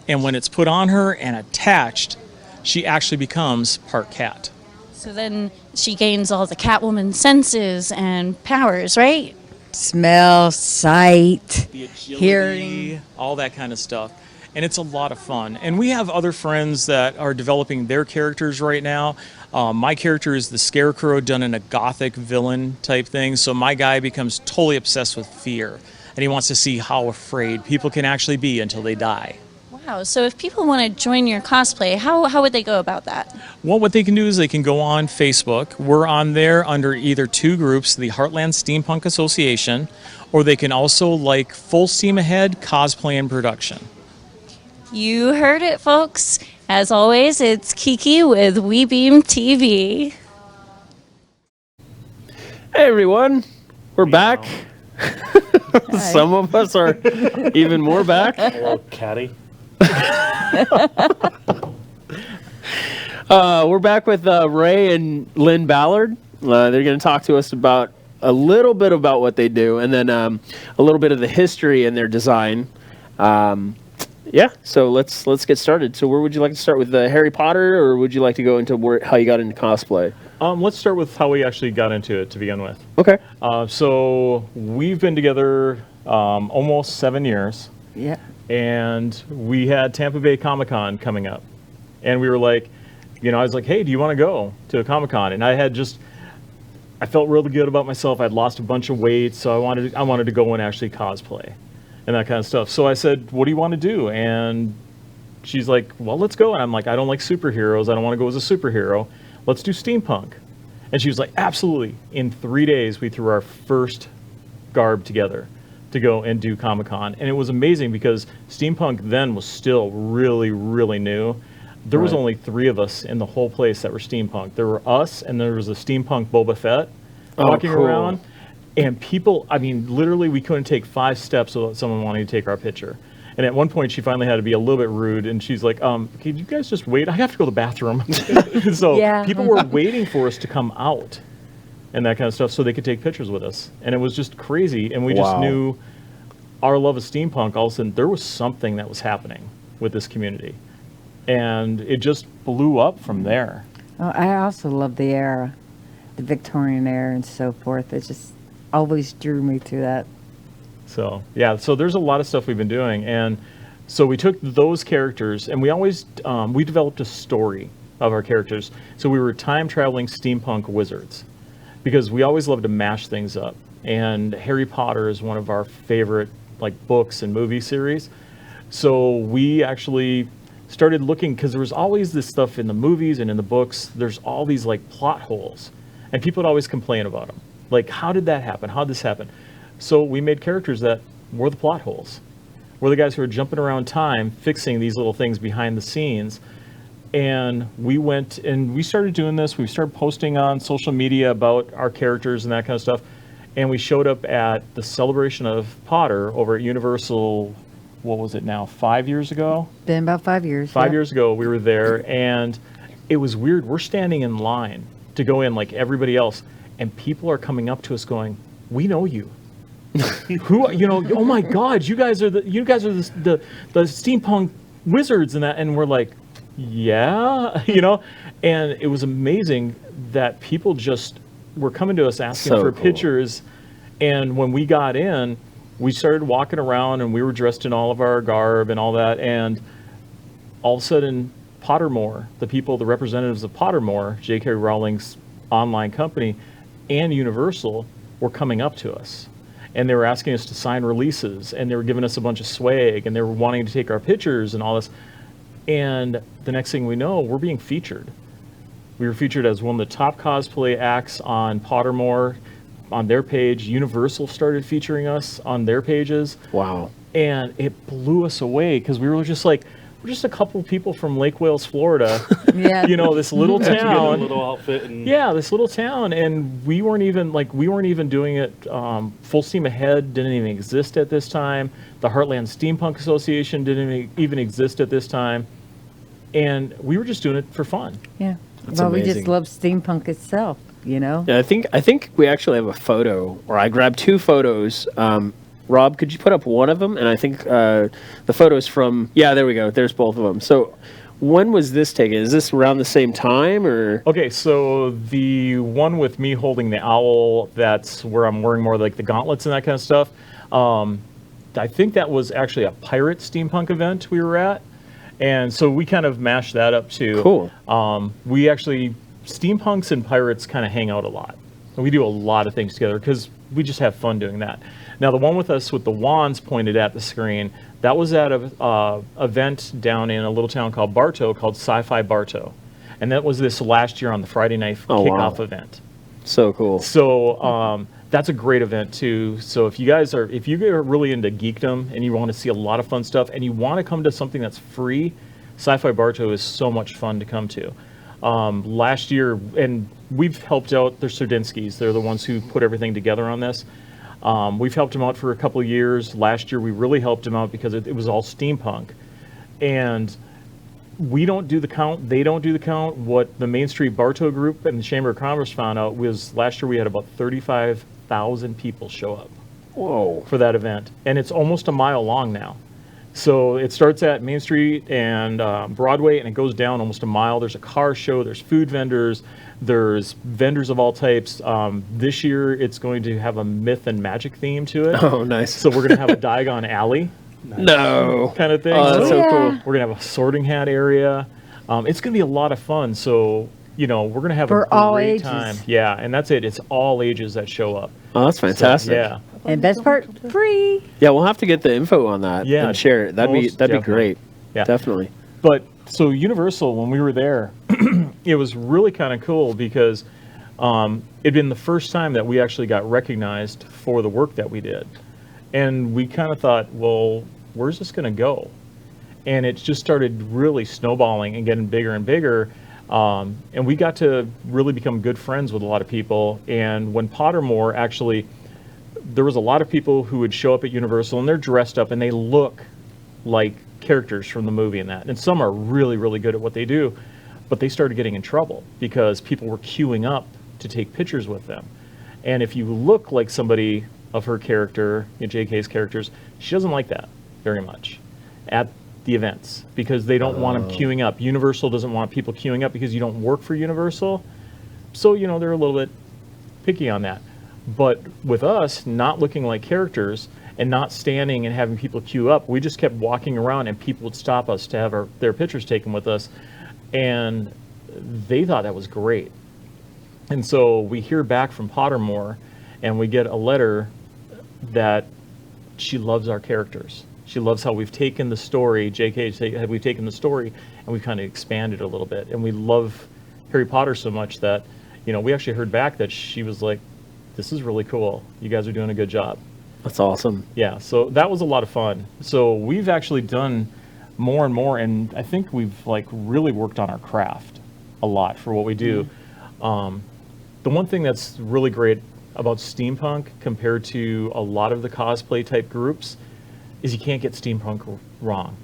And when it's put on her and attached, she actually becomes part cat. So then she gains all the Catwoman senses and powers, right? Smell, sight, The agility, hearing. all that kind of stuff. And it's a lot of fun. And we have other friends that are developing their characters right now. My character is the Scarecrow done in a gothic villain type thing. So my guy becomes totally obsessed with fear. And he wants to see how afraid people can actually be until they die. Wow. So if people want to join your cosplay, how would they go about that? Well, what they can do is they can go on Facebook. We're on there under either two groups, the Heartland Steampunk Association, or they can also like Full Steam Ahead Cosplay and Production. You heard it, folks. As always, it's Kiki with WeBeam TV. Hey everyone, we're back. Some of us are even more back. Hello, Caddy. We're back with Ray and Lynn Ballard. They're going to talk to us about a little bit about what they do, and then a little bit of the history in their design. Yeah, so let's get started. So where would you like to start with Harry Potter, or would you like to go into how you got into cosplay? Let's start with how we actually got into it to begin with. Okay. So we've been together almost 7 years, Yeah. and we had Tampa Bay Comic-Con coming up. And we were like, I was like, hey, do you want to go to a Comic-Con? And I felt really good about myself. I'd lost a bunch of weight, so I wanted to go and actually cosplay and that kind of stuff. So I said, what do you want to do? And she's like, well, let's go. And I'm like, I don't like superheroes. I don't want to go as a superhero. Let's do steampunk. And she was like, absolutely. In 3 days, we threw our first garb together to go and do Comic-Con. And it was amazing because steampunk then was still really, really new. There was only 3 of us in the whole place that were steampunk. There were us, and there was a steampunk Boba Fett walking cool. around. And people, literally we couldn't take 5 steps without someone wanting to take our picture. And at one point, she finally had to be a little bit rude, and she's like, can you guys just wait? I have to go to the bathroom. So Yeah. people were waiting for us to come out and that kind of stuff so they could take pictures with us. And it was just crazy. And we just Wow. knew our love of steampunk. All of a sudden, there was something that was happening with this community. And it just blew up from there. Oh, I also love the era, the Victorian era and so forth. It just always drew me to that. So, yeah, so there's a lot of stuff we've been doing. And so we took those characters, and we always, we developed a story of our characters. So we were time-traveling steampunk wizards because we always loved to mash things up. And Harry Potter is one of our favorite, books and movie series. So we actually started looking, because there was always this stuff in the movies and in the books. There's all these plot holes, and people would always complain about them. How did that happen? How did this happen? So we made characters that were the plot holes. We're the guys who are jumping around time, fixing these little things behind the scenes. And we went and we started doing this. We started posting on social media about our characters and that kind of stuff. And we showed up at the celebration of Potter over at Universal. What was it now? 5 years ago? Been about 5 years. 5 yeah. years ago, we were there, and it was weird. We're standing in line to go in like everybody else, and people are coming up to us going, "We know you. Who? Oh my God, you guys are the steampunk wizards," and that. And we're like, "Yeah," And it was amazing that people just were coming to us asking So for cool. pictures, and when we got in, we started walking around, and we were dressed in all of our garb and all that, and all of a sudden, Pottermore, the representatives of Pottermore, J.K. Rowling's online company, and Universal were coming up to us. And they were asking us to sign releases, and they were giving us a bunch of swag, and they were wanting to take our pictures and all this. And the next thing we know, we're being featured. We were featured as one of the top cosplay acts on Pottermore, on their page. Universal started featuring us on their pages. Wow. And it blew us away because we were just like, we're just a couple of people from Lake Wales, Florida. Yeah. This little Got to get a town. little outfit and Yeah, this little town, and we weren't even doing it full steam ahead. Didn't even exist at this time. The Heartland Steampunk Association didn't even exist at this time, and we were just doing it for fun. Yeah. That's Well, we amazing. just love steampunk itself, Yeah, I think we actually have a photo, or I grabbed 2 photos. Rob, could you put up one of them? And I think the photos from, there we go. There's both of them. So when was this taken? Is this around the same time, or? Okay, so the one with me holding the owl, that's where I'm wearing more like the gauntlets and that kind of stuff. I think that was actually a pirate steampunk event we were at. And so we kind of mashed that up too. Cool. We actually, steampunks and pirates kind of hang out a lot. And we do a lot of things together because we just have fun doing that. Now, the one with us with the wands pointed at the screen, that was at a event down in a little town called Bartow, called Sci-Fi Bartow. And that was this last year on the Friday night kickoff wow. event. So cool. So that's a great event too. So if you are really into geekdom and you want to see a lot of fun stuff and you want to come to something that's free, Sci-Fi Bartow is so much fun to come to. Last year, and we've helped out the Serdinskis. They're the ones who put everything together on this. We've helped them out for a couple of years. Last year, we really helped them out because it was all steampunk. And we don't do the count. They don't do the count. What the Main Street Bartow Group and the Chamber of Commerce found out was last year we had about 35,000 people show up Whoa. for that event. And it's almost a mile long now. So it starts at Main Street and Broadway, and it goes down almost a mile. There's a car show. There's food vendors. There's vendors of all types. This year it's going to have a myth and magic theme to it. Oh, nice. So we're going to have a Diagon Alley No. kind of thing. Oh, that's so Yeah. cool. We're going to have a sorting hat area. It's going to be a lot of fun. So, we're going to have For a great all ages. time. Yeah, and that's it. It's all ages that show up. Oh, that's So, fantastic. yeah. And best part, free. Yeah, we'll have to get the info on that Yeah, and share it. That'd be most that'd be definitely. great. Yeah. Definitely. But so Universal, when we were there, it was really kind of cool because it'd been the first time that we actually got recognized for the work that we did. And we kind of thought, well, where's this going to go? And it just started really snowballing and getting bigger and bigger. And we got to really become good friends with a lot of people. And when Pottermore actually, there was a lot of people who would show up at Universal and they're dressed up and they look like characters from the movie and that. And some are really, really good at what they do, but they started getting in trouble because people were queuing up to take pictures with them. And if you look like somebody of her character, JK's characters, she doesn't like that very much at the events because they don't want them queuing up. Universal doesn't want people queuing up because you don't work for Universal. So, they're a little bit picky on that. But with us not looking like characters and not standing and having people queue up, we just kept walking around and people would stop us to have their pictures taken with us. And they thought that was great. And so we hear back from Pottermore and we get a letter that she loves our characters. She loves how we've taken the story, we've taken the story and we've kind of expanded a little bit. And we love Harry Potter so much that, we actually heard back that she was like, this is really cool. You guys are doing a good job. That's awesome. Yeah, so that was a lot of fun. So we've actually done more and more, and I think we've really worked on our craft a lot for what we do. The one thing that's really great about steampunk compared to a lot of the cosplay type groups is you can't get steampunk wrong.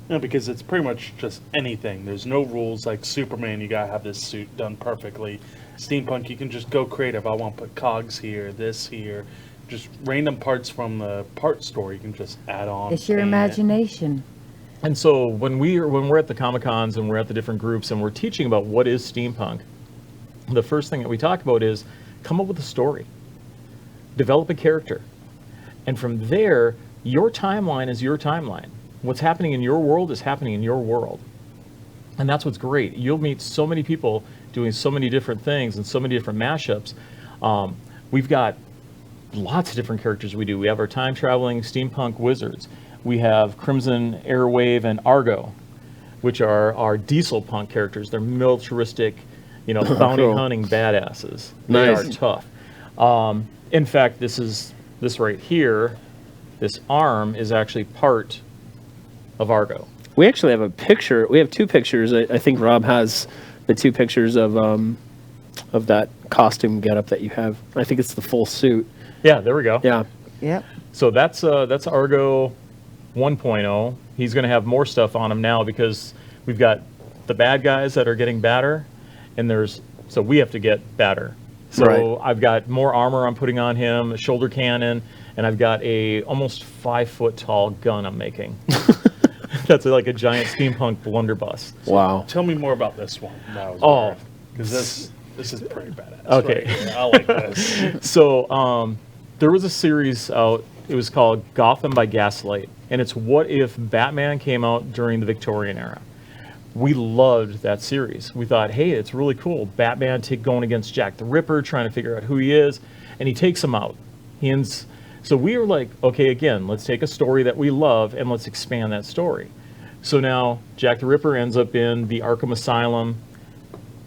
No, because it's pretty much just anything. There's no rules like Superman, you gotta have this suit done perfectly. Steampunk, you can just go creative. I want to put cogs here, this here. Just random parts from the part store you can just add on. It's your and- imagination. And so when we're at the Comic-Cons and we're at the different groups and we're teaching about what is steampunk, the first thing that we talk about is come up with a story. Develop a character. And from there, your timeline is your timeline. What's happening in your world is happening in your world. And that's what's great. You'll meet so many people doing so many different things and so many different mashups. We've got lots of different characters we do. We have our time-traveling steampunk wizards. We have Crimson Airwave and Argo, which are our diesel punk characters. They're militaristic, bounty Cool. hunting badasses. Nice. They are tough. In fact, this right here, this arm is actually part of Argo. We actually have a picture. We have two pictures. I think Rob has the two pictures of that costume getup that you have. I think it's the full suit. Yeah, there we go. Yeah. Yep. So that's Argo 1.0. He's going to have more stuff on him now because we've got the bad guys that are getting badder, and so we have to get badder. So Right. I've got more armor I'm putting on him, a shoulder cannon, and I've got a almost 5 foot tall gun I'm making. That's like a giant steampunk blunderbuss. Wow. Tell me more about this one. Because this is pretty badass. Okay. Right here. I like this. So there was a series out. It was called Gotham by Gaslight, and it's what if Batman came out during the Victorian era. We loved that series. We thought, hey, it's really cool. Batman going against Jack the Ripper, trying to figure out who he is, and he takes him out. So we were like, okay, again, let's take a story that we love and let's expand that story. So now Jack the Ripper ends up in the Arkham Asylum.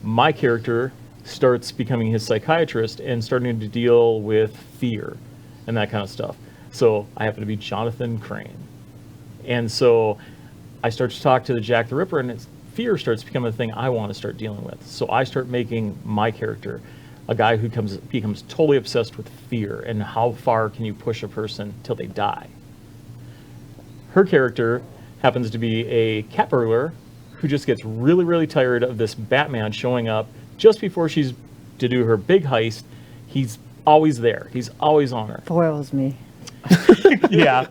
My character starts becoming his psychiatrist and starting to deal with fear and that kind of stuff. So I happen to be Jonathan Crane. And so I start to talk to the Jack the Ripper, and fear starts becoming a thing I want to start dealing with. So I start making my character a guy who becomes totally obsessed with fear and how far can you push a person till they die. Her character happens to be a cat burglar who just gets really, really tired of this Batman showing up just before she's to do her big heist. He's always there. He's always on her. Foils me. Yeah.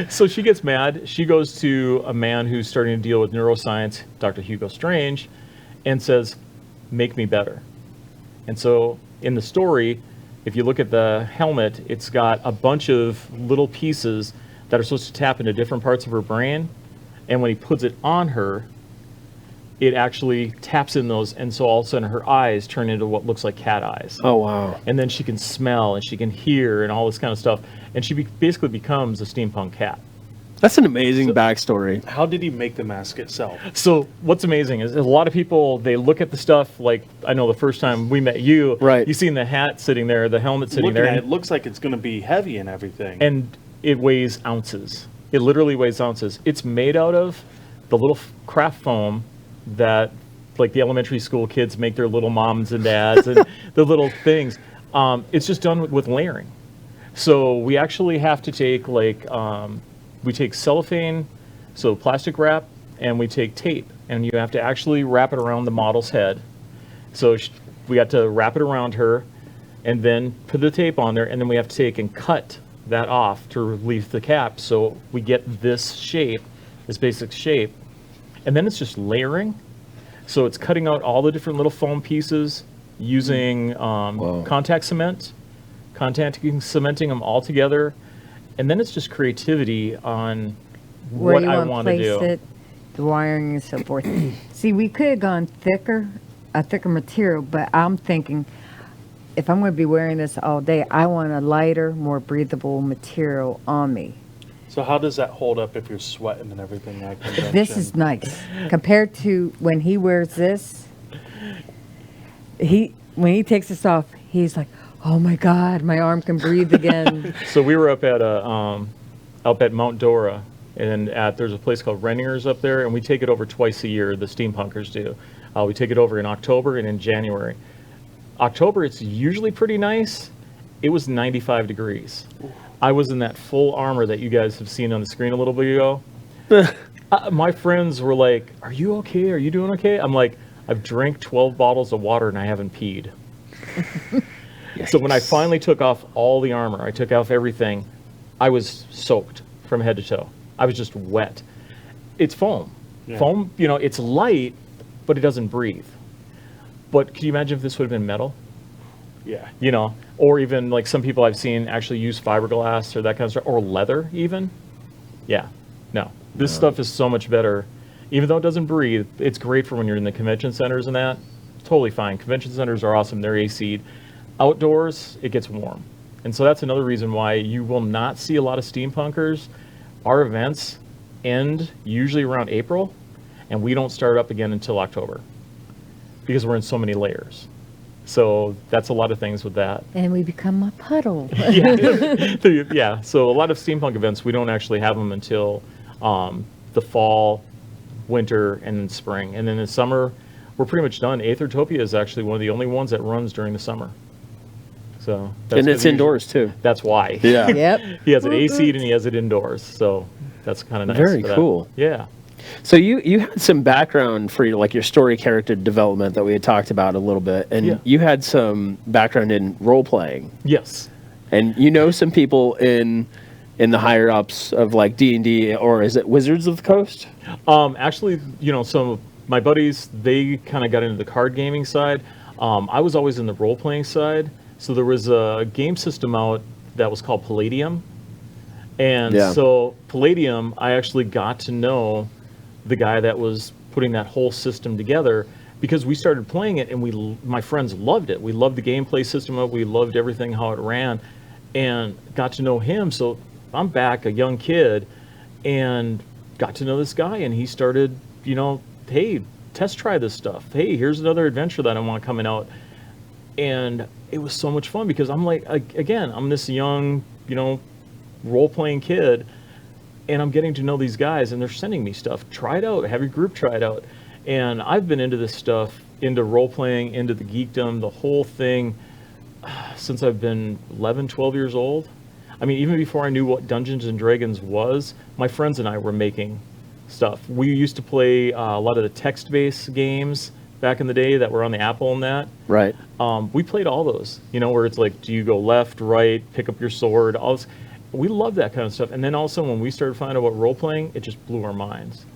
So she gets mad. She goes to a man who's starting to deal with neuroscience, Dr. Hugo Strange, and says, make me better. And so in the story, if you look at the helmet, it's got a bunch of little pieces that are supposed to tap into different parts of her brain. And when he puts it on her, it actually taps in those. And so all of a sudden her eyes turn into what looks like cat eyes. Oh, wow. And then she can smell and she can hear and all this kind of stuff. And she basically becomes a steampunk cat. That's an amazing backstory. How did he make the mask itself? So what's amazing is a lot of people, they look at the stuff, like I know the first time we met you, Right. you seen the hat sitting there, the helmet sitting Looking there, at it, looks like it's going to be heavy and everything. and it weighs ounces. It literally weighs ounces. It's made out of the little craft foam that like the elementary school kids make their little moms and dads and the little things. It's just done with layering. So we actually have to take we take cellophane, so plastic wrap, and we take tape, and you have to actually wrap it around the model's head. So we got to wrap it around her, and then put the tape on there, and then we have to take and cut that off to relieve the cap, so we get this shape, this basic shape, and then it's just layering. So it's cutting out all the different little foam pieces using contact cement, cementing them all together. And then it's just creativity on Where what you I want want to to place do. it, the wiring and so forth. See, we could have gone a thicker material, but I'm thinking if I'm going to be wearing this all day, I want a lighter, more breathable material on me. So how does that hold up if you're sweating and everything at convention? This is nice compared to when he wears this. When he takes this off, he's like, "Oh my God, my arm can breathe again." So we were up at Mount Dora, and there's a place called Renninger's up there, and we take it over twice a year. The steampunkers do. We take it over in October and in January. October, it's usually pretty nice. It was 95 degrees. I was in that full armor that you guys have seen on the screen a little bit ago. My friends were like, "Are you okay? Are you doing okay?" I'm like, "I've drank 12 bottles of water and I haven't peed." So when I finally took off all the armor, I took off everything, I was soaked from head to toe. I was just wet. It's foam. Yeah. Foam, it's light, but it doesn't breathe. But can you imagine if this would have been metal? Yeah. Or even like some people I've seen actually use fiberglass or that kind of stuff, or leather even. Yeah, no. This stuff is so much better. Even though it doesn't breathe, it's great for when you're in the convention centers and that. Totally fine. Convention centers are awesome. They're AC'd. Outdoors, it gets warm. And so that's another reason why you will not see a lot of steampunkers. Our events end usually around April, and we don't start up again until October because we're in so many layers. So that's a lot of things with that. And we become a puddle. Yeah. So a lot of steampunk events, we don't actually have them until the fall, winter, and then spring. And then in summer, we're pretty much done. Aethertopia is actually one of the only ones that runs during the summer. So And it's indoors, too. That's why. Yeah. Yep. He has it AC'd and he has it indoors. So that's kind of nice. Very for that. cool. Yeah. So you had some background for your story character development that we had talked about a little bit, and Yeah. you had some background in role playing, Yes. and some people in the higher ups of like D&D, or is it Wizards of the Coast? Actually, some of my buddies, they kind of got into the card gaming side. I was always in the role playing side. So there was a game system out that was called Palladium. And Yeah. so Palladium, I actually got to know the guy that was putting that whole system together because we started playing it and my friends loved it. We loved the gameplay system of it. We loved everything, how it ran, and got to know him. So I'm back, a young kid, and got to know this guy, and he started, hey, test try this stuff. Hey, here's another adventure that I want coming out. And it was so much fun because I'm like, again, I'm this young, role-playing kid, and I'm getting to know these guys, and they're sending me stuff. Try it out. Have your group try it out. And I've been into this stuff, into role-playing, into the geekdom, the whole thing, since I've been 11, 12 years old. I mean, even before I knew what Dungeons & Dragons was, my friends and I were making stuff. We used to play a lot of the text-based games back in the day that were on the Apple and that. Right. We played all those, where it's like, do you go left, right, pick up your sword, all this. We loved that kind of stuff. And then also when we started finding out about role-playing, it just blew our minds.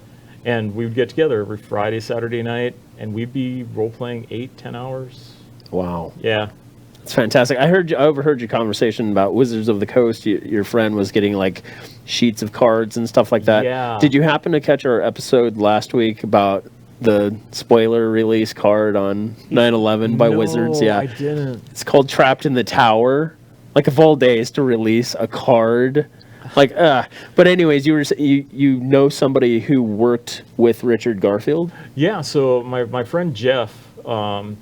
And we would get together every Friday, Saturday night, and we'd be role-playing 8-10 hours. Wow. Yeah. It's fantastic. I overheard your conversation about Wizards of the Coast. Your friend was getting like sheets of cards and stuff like that. Yeah. Did you happen to catch our episode last week about the spoiler release card on 9/11 by Wizards? Yeah. I didn't. It's called Trapped in the Tower. Like of all days to release a card. But anyways, you know somebody who worked with Richard Garfield? Yeah, so my friend Jeff,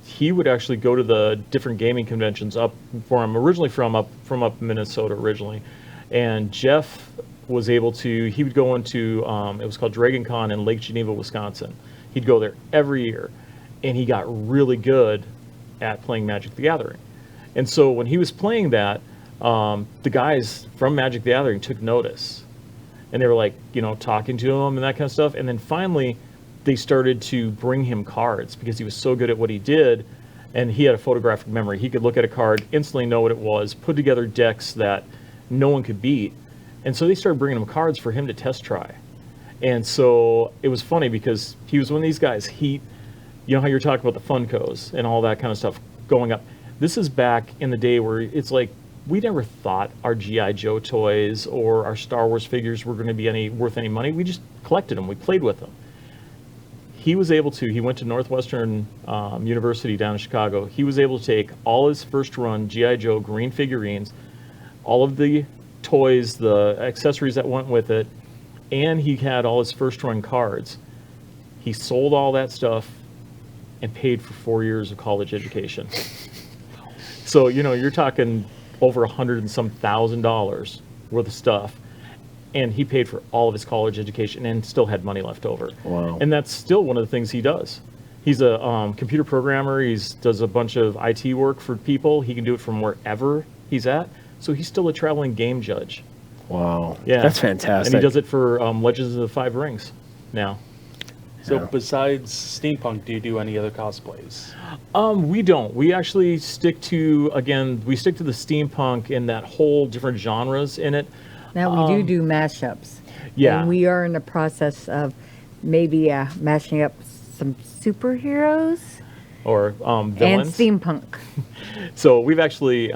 he would actually go to the different gaming conventions up for him, originally from up Minnesota originally. And Jeff was able to, he would go into, it was called Dragon Con in Lake Geneva, Wisconsin. He'd go there every year, and he got really good at playing Magic the Gathering. And so when he was playing that, the guys from Magic the Gathering took notice, and they were like, talking to him and that kind of stuff. And then finally, they started to bring him cards because he was so good at what he did, and he had a photographic memory. He could look at a card, instantly know what it was, put together decks that no one could beat. And so they started bringing him cards for him to test try. And so it was funny because he was one of these guys. You know how you're talking about the Funkos and all that kind of stuff going up. This is back in the day where it's like, we never thought our G.I. Joe toys or our Star Wars figures were going to be worth any money. We just collected them. We played with them. He went to Northwestern University down in Chicago. He was able to take all his first run G.I. Joe green figurines, all of the toys, the accessories that went with it, and he had all his first run cards. He sold all that stuff and paid for 4 years of college education. So, you're talking over $100 and some $1,000 worth of stuff, and he paid for all of his college education and still had money left over. Wow. And that's still one of the things he does. He's a computer programmer. He does a bunch of IT work for people. He can do it from wherever he's at. So he's still a traveling game judge. Wow. Yeah, That's fantastic. And he does it for Legends of the Five Rings now. So besides steampunk, do you do any other cosplays? We don't. We actually stick to the steampunk and that whole different genres in it. Now we do mashups. Yeah. And we are in the process of maybe mashing up some superheroes Or and villains. steampunk. So we've actually,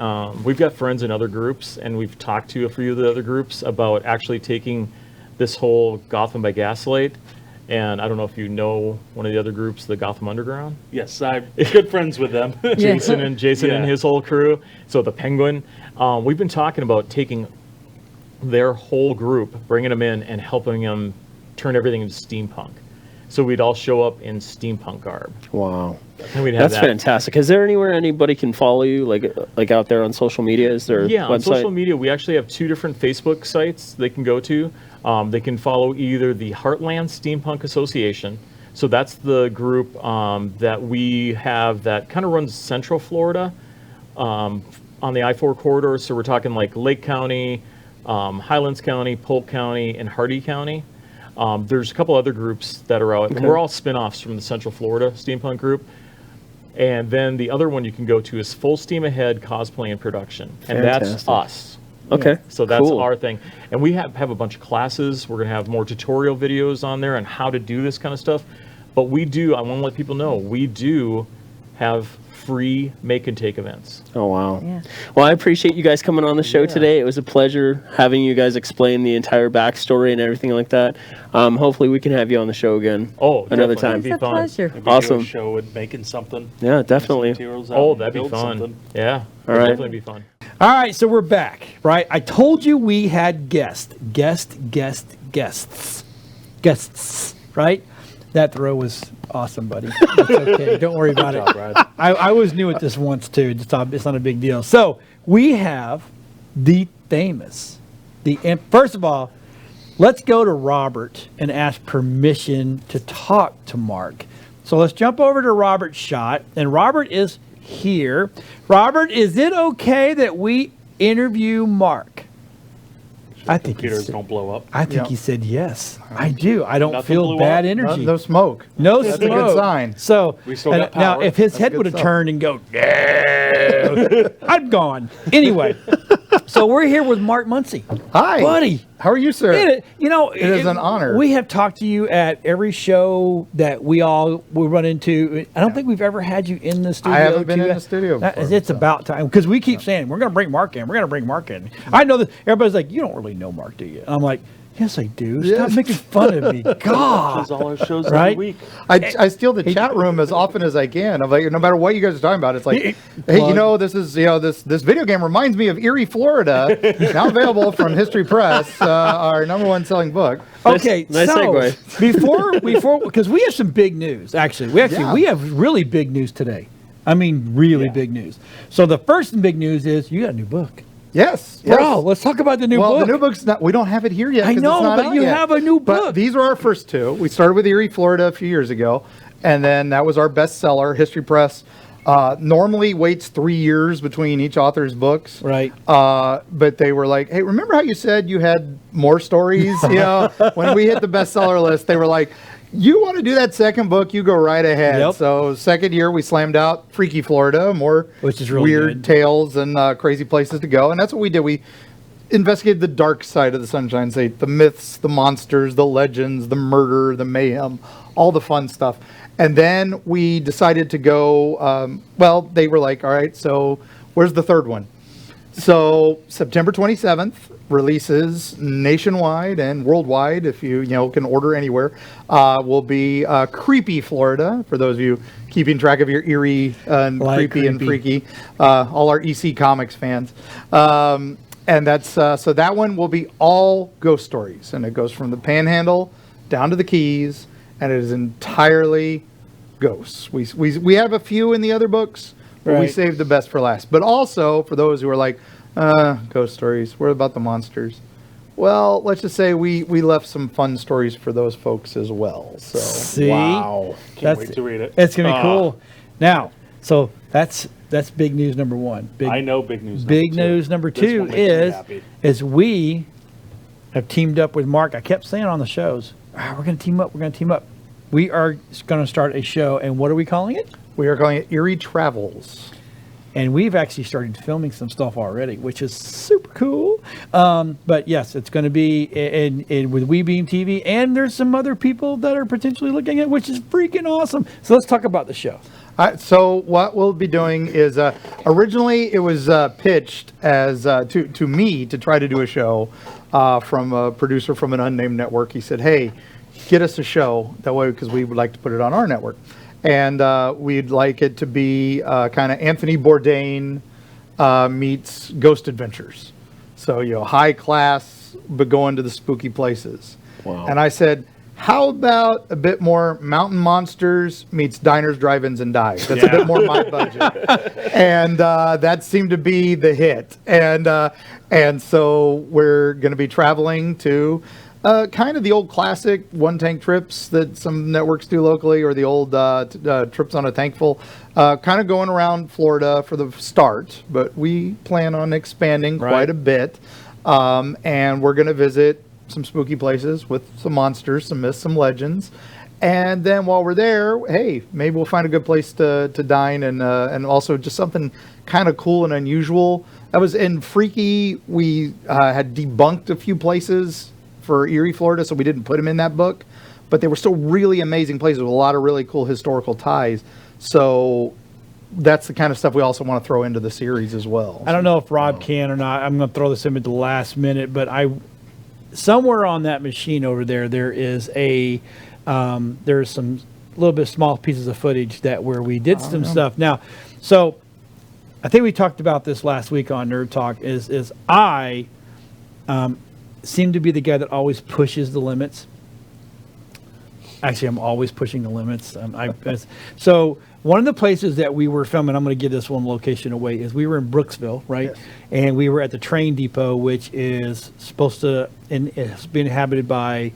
we've got friends in other groups, and we've talked to a few of the other groups about actually taking this whole Gotham by Gaslight. And I don't know if you know one of the other groups, the Gotham Underground. Yes, I'm good friends with them. Jason and Yeah. his whole crew. So the Penguin. We've been talking about taking their whole group, bringing them in and helping them turn everything into steampunk. So we'd all show up in steampunk garb. Wow. And we'd have That's fantastic. Is there anywhere anybody can follow you, like out there on social media? Is there Yeah, a on website? social media, we actually have 2 different Facebook sites they can go to. They can follow either the Heartland Steampunk Association. So that's the group that we have that kind of runs Central Florida on the I-4 corridor. So we're talking like Lake County, Highlands County, Polk County, and Hardy County. There's a couple other groups that are out, and we're all spin-offs from the Central Florida Steampunk group. And then the other one you can go to is Full Steam Ahead Cosplay and Production, and that's Fantastic. us. Okay. So that's cool. our thing. And we have a bunch of classes. We're going to have more tutorial videos on there on how to do this kind of stuff. But I want to let people know, we do have free make and take events. Oh, wow. Yeah. Well, I appreciate you guys coming on the show today. It was a pleasure having you guys explain the entire backstory and everything like that. Hopefully we can have you on the show again. Oh, another definitely. time. It'd be It's a fun. pleasure. Maybe do Awesome. a show with making something. Yeah, definitely. Materials out Oh, and that'd be build fun. something. Yeah. All right. Definitely be fun. All right, so we're back, right? I told you we had guests, right? That throw was awesome, buddy. It's okay. Don't worry about it. I was new at this once too. It's not a big deal. So we have the famous, and first of all, let's go to Robert and ask permission to talk to Mark. So let's jump over to Robert's shot, and Robert is here. Robert, is it okay that we interview Mark? I think he computers said, don't blow up. I think Yeah. he said yes. I do. I don't Nothing feel blew bad up? energy. No smoke. No That's smoke. a good sign. So We still got now, power. if his head good would have stuff. turned and go, no, I'm gone. Anyway, so we're here with Mark Muncy. Hi. Buddy. How are you, sir? It is an honor. We have talked to you at every show that we run into. I don't think we've ever had you in the studio. I haven't been too. in the studio before, It's so. about time because we keep saying we're going to bring Mark in. We're going to bring Mark in. I know that everybody's like, you don't really know Mark, do you? And I'm like, yes, I do. Stop Yes. making fun of me. God. Does all our shows Right? every week. I steal the chat room as often as I can. I'm like, no matter what you guys are talking about, it's like, hey, you know, this is, this video game reminds me of Erie, Florida. Now available from History Press, our #1 selling book. Okay, Nice so segue. before because we have some big news. Actually, we have really big news today. I mean, really big news. So the first big news is you got a new book. Yes. Bro, let's talk about the new Well, book. the new book's not, we don't have it here yet. I 'cause know, it's not but out you yet. have a new But book. these are our first two. We started with Erie, Florida a few years ago, and then that was our bestseller. History Press normally waits 3 years between each author's books. Right. But they were like, hey, remember how you said you had more stories? When we hit the bestseller list, they were like, you want to do that second book, you go right ahead. Yep. So second year, we slammed out Freaky Florida, more Which is really weird good. tales and crazy places to go. And that's what we did. We investigated the dark side of the Sunshine State, the myths, the monsters, the legends, the murder, the mayhem, all the fun stuff. And then we decided to go, they were like, all right, so where's the third one? So September 27th releases nationwide and worldwide, if you can order anywhere, will be Creepy Florida, for those of you keeping track of your eerie and Like creepy and creepy. freaky, all our EC Comics fans. And that's so that one will be all ghost stories, and it goes from the Panhandle down to the Keys, and it is entirely ghosts. We have a few in the other books, but we Right. saved the best for last. But also for those who are like, ghost stories, what about the monsters? Well, let's just say we left some fun stories for those folks as well. So See? wow. Can't wait to read it. It's going to be cool. Now, so that's big news number one. I know big news. Big number two. news number This two one makes me is happy. we have teamed up with Mark. I kept saying on the shows, we're going to team up. We're going to team up. We are going to start a show, and what are we calling it? We are calling it Eerie Travels. And we've actually started filming some stuff already, which is super cool. But yes, it's going to be in with WeBeam TV, and there's some other people that are potentially looking at, which is freaking awesome. So let's talk about the show. So what we'll be doing is originally it was pitched as to me to try to do a show from a producer from an unnamed network. He said, hey, get us a show that way because we would like to put it on our network. And we'd like it to be kind of Anthony Bourdain meets Ghost Adventures. So, high class, but going to the spooky places. Wow. And I said, how about a bit more Mountain Monsters meets Diners, Drive-Ins, and Dives? That's a bit more my budget. And that seemed to be the hit. And so we're going to be traveling to kind of the old classic one-tank trips that some networks do locally, or the old trips on a tankful, kind of going around Florida for the start, but we plan on expanding quite a bit. And we're going to visit some spooky places with some monsters, some myths, some legends. And then while we're there, hey, maybe we'll find a good place to dine and also just something kind of cool and unusual. That was in Freaky. We had debunked a few places for Erie, Florida, so we didn't put them in that book, but they were still really amazing places with a lot of really cool historical ties. So that's the kind of stuff we also want to throw into the series as well. I don't know if Rob can or not. I'm going to throw this in at the last minute, but somewhere on that machine over there is there's some little bit small pieces of footage where we did some stuff. Now, so I think we talked about this last week on Nerd Talk. Is I seem to be the guy that always pushes the limits. Actually, I'm always pushing the limits. So one of the places that we were filming, I'm going to give this one location away, is we were in Brooksville, right? Yes. And we were at the train depot, which is supposed to it's been inhabited by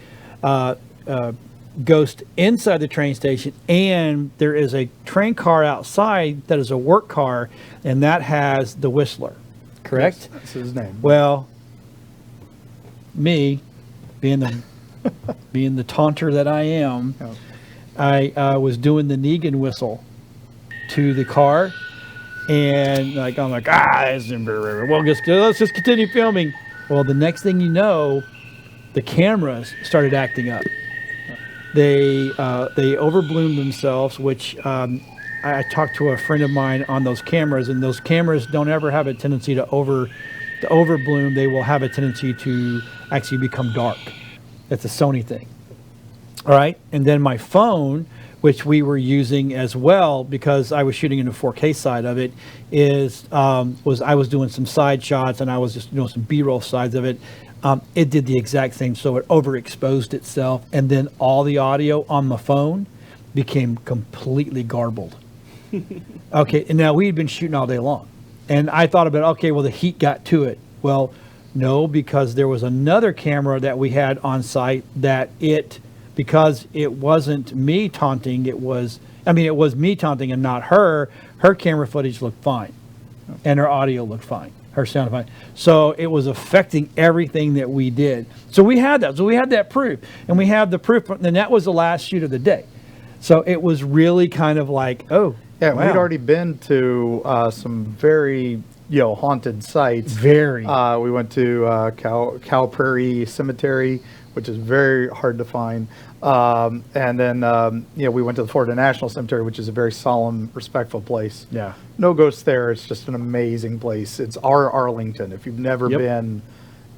ghosts inside the train station, and there is a train car outside that is a work car, and that has the Whistler, correct? That's his name. Well, me, being the taunter that I am, I was doing the Negan whistle to the car, and like I'm like, let's just continue filming. Well, the next thing you know, the cameras started acting up. They overbloomed themselves, which I talked to a friend of mine on those cameras, and those cameras don't ever have a tendency to overbloom. They will have a tendency to actually become dark. That's a Sony thing. All right, and then my phone, which we were using as well because I was shooting in the 4K side of it, I was doing some side shots and I was just doing some B-roll sides of it. It did the exact same, so it overexposed itself, and then all the audio on the phone became completely garbled. Okay, and now we had been shooting all day long, and I thought about, okay, well, the heat got to it. Well, no, because there was another camera that we had on site that because it wasn't me taunting, it was me taunting and not her. Her camera footage looked fine, and her audio looked fine. Her sound fine. So it was affecting everything that we did. So we had that. So we had that proof, and we have the proof, and that was the last shoot of the day. So it was really kind of like, oh, Yeah, wow. we'd already been to some very haunted sites. Very. We went to Cow Prairie Cemetery, which is very hard to find. And then, we went to the Florida National Cemetery, which is a very solemn, respectful place. Yeah. No ghosts there. It's just an amazing place. It's our Arlington. If you've never been,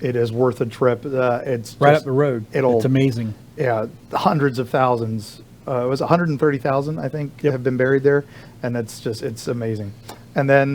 it is worth a trip. It's Right just, up the road. It's amazing. Yeah, hundreds of thousands. It was 130,000, I think, have been buried there, and it's amazing. And then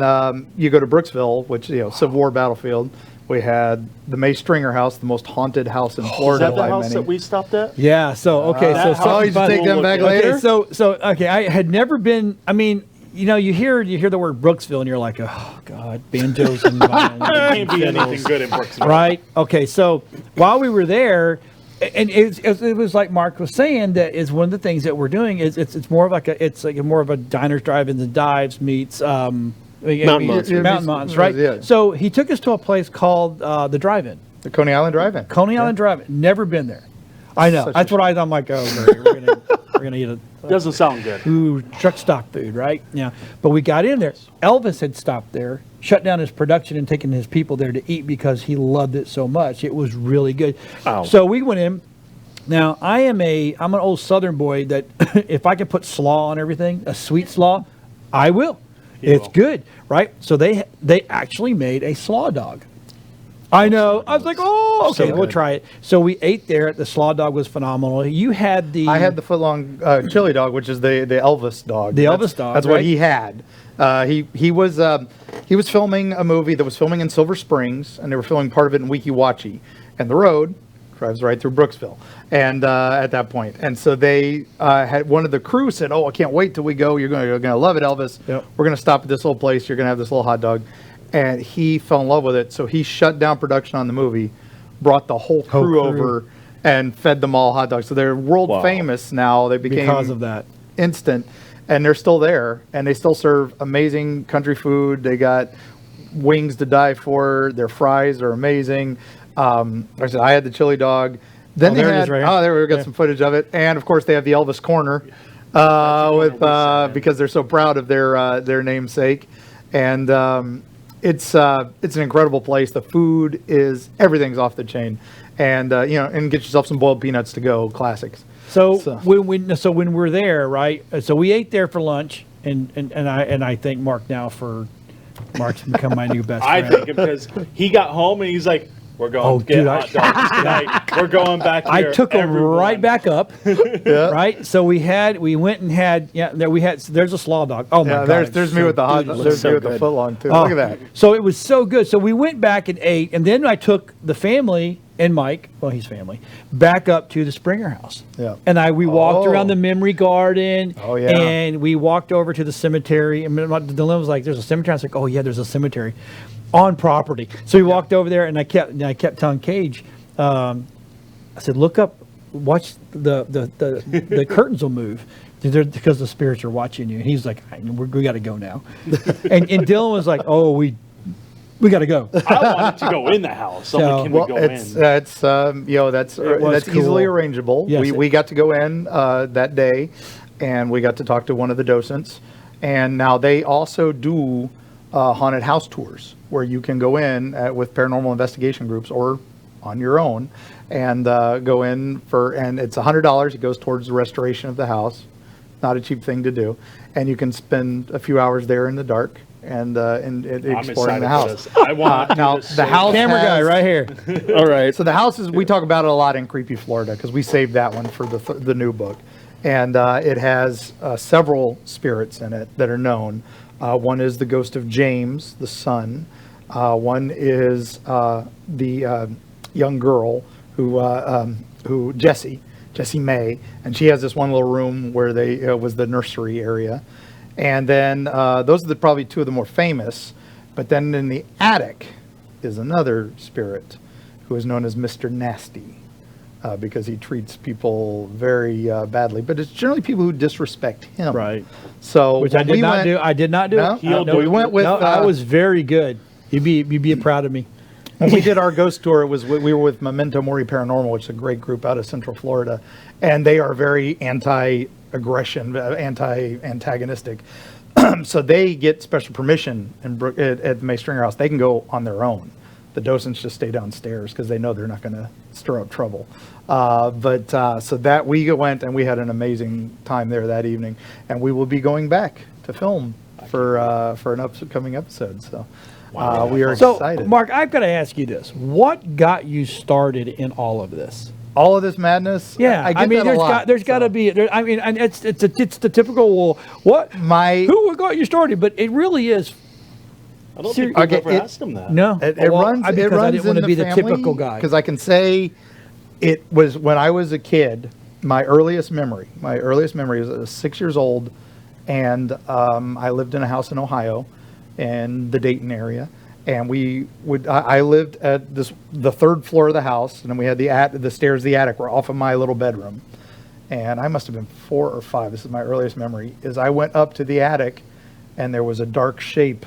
you go to Brooksville, which Civil War battlefield. We had the May Stringer House, the most haunted house in Is Florida that the by house many. that we stopped at? Yeah. So okay. That So house you just take them back later? Okay. I had never been. I mean, you hear the word Brooksville, and you're like, oh God, banjos and violins. Can't be anything good in Brooksville. Right. Okay. So while we were there, and it was like Mark was saying, that is one of the things that we're doing is it's more of more of a diners, drive-ins, and dives meets Mountain Monster. Mountain Monster, right? Yeah. So he took us to a place called the Drive-In, The Coney Island Drive-In. Coney Island Drive-In. Never been there. I know. Such That's a- what I'm like. Oh, great. We're gonna eat a Doesn't sound good. truck stop food, right? Yeah. But we got in there. Elvis had stopped there, shut down his production, and taken his people there to eat because he loved it so much. It was really good. Wow. So we went in. Now I'm an old Southern boy that if I can put slaw on everything, a sweet slaw, I will. It's good, right? So they actually made a slaw dog. I know. I was like, oh, okay, So we'll good. try it. So we ate there. The slaw dog was phenomenal. You had I had the footlong chili dog, which is the Elvis dog. The That's- Elvis dog, That's right? what he had. He was filming a movie that was filming in Silver Springs, and they were filming part of it in Weeki Wachee. And the road drives right through Brooksville, and at that point, and so they had one of the crew said, "Oh, I can't wait till we go. You're gonna love it, Elvis. Yep. We're gonna stop at this little place. You're gonna have this little hot dog." And he fell in love with it, so he shut down production on the movie, brought the whole crew over, and fed them all hot dogs. So they're world famous now. They became because of that. instant, and they're still there, and they still serve amazing country food. They got wings to die for. Their fries are amazing. Like I said, I had the chili dog. Then they there it had is right here. there we got some footage of it, and of course they have the Elvis Corner because they're so proud of their namesake, and it's an incredible place. The food everything's off the chain, and and get yourself some boiled peanuts to go, classics. So So- when we're there, right? So we ate there for lunch, and I thank Mark now for Mark's become my new best I friend. think because he got home and he's like, "We're going Oh, to get dude, hot dogs tonight. We're going back here." I took him everyone." right back up, right? So we went and had there's a slaw dog. Oh my Yeah, god, there's it's me so with the hot. good. There's so me with the good. footlong too. Oh, Look at that. So it was so good. So we went back and ate, and then I took the family and Mike, well, he's family, back up to the Springer house. Yeah. And we walked Oh. around the memory garden. Oh, yeah. And we walked over to the cemetery. And Lynn was like, "There's a cemetery." I was like, "Oh yeah, there's a cemetery on property." So we walked over there, and I kept telling Cage, I said, "Look up, watch the curtains will move." Because the spirits are watching you. And he's like, we got to go now. and Dylan was like, "Oh, We got to go. I wanted to go in the house. So I'm like, can we go it's in? that's that's easily cool. arrangeable. Yes, We got to go in that day, and we got to talk to one of the docents. And now they also do haunted house tours where you can go in with paranormal investigation groups or on your own, and go in and it's $100. It goes towards the restoration of the house. Not a cheap thing to do, and you can spend a few hours there in the dark and exploring the house. I want to do Now this the so house Camera guy has- right here. All right. So the houses, we talk about it a lot in Creepy Florida because we saved that one for the new book. And it has several spirits in it that are known. One is the ghost of James, the son. One is the young girl who Jessie May, and she has this one little room where they was the nursery area. And then those are probably two of the more famous. But then in the attic is another spirit who is known as Mr. Nasty because he treats people very badly. But it's generally people who disrespect him. Right. So Which I when did we not went- do. I did not do No? it. He'll No, we went with. No, I was very good. You'd be proud of me. When we did our ghost tour, we were with Memento Mori Paranormal, which is a great group out of Central Florida, and they are very anti-aggression, anti-antagonistic. So they get special permission at the May Stringer House. They can go on their own. The docents just stay downstairs because they know they're not going to stir up trouble. So that we went and we had an amazing time there that evening, and we will be going back to film for an upcoming episode. So we are So, excited. Mark, I've got to ask you this: what got you started in all of this? All of this madness. Yeah, I get that a lot, there's got to so. be. And it's the typical. Well, what? Who got you started? But it really is. I don't Ser- think we've Okay, ever asked him that. No, It Well, runs. because It runs I didn't want to be the typical guy. Because I can say, it was when I was a kid. My earliest memory is I was 6 years old, and I lived in a house in Ohio, in the Dayton area, and I lived at the third floor of the house, and then we had the stairs, the attic were off of my little bedroom, and I must have been 4 or 5. This is my earliest memory. Is I went up to the attic, and there was a dark shape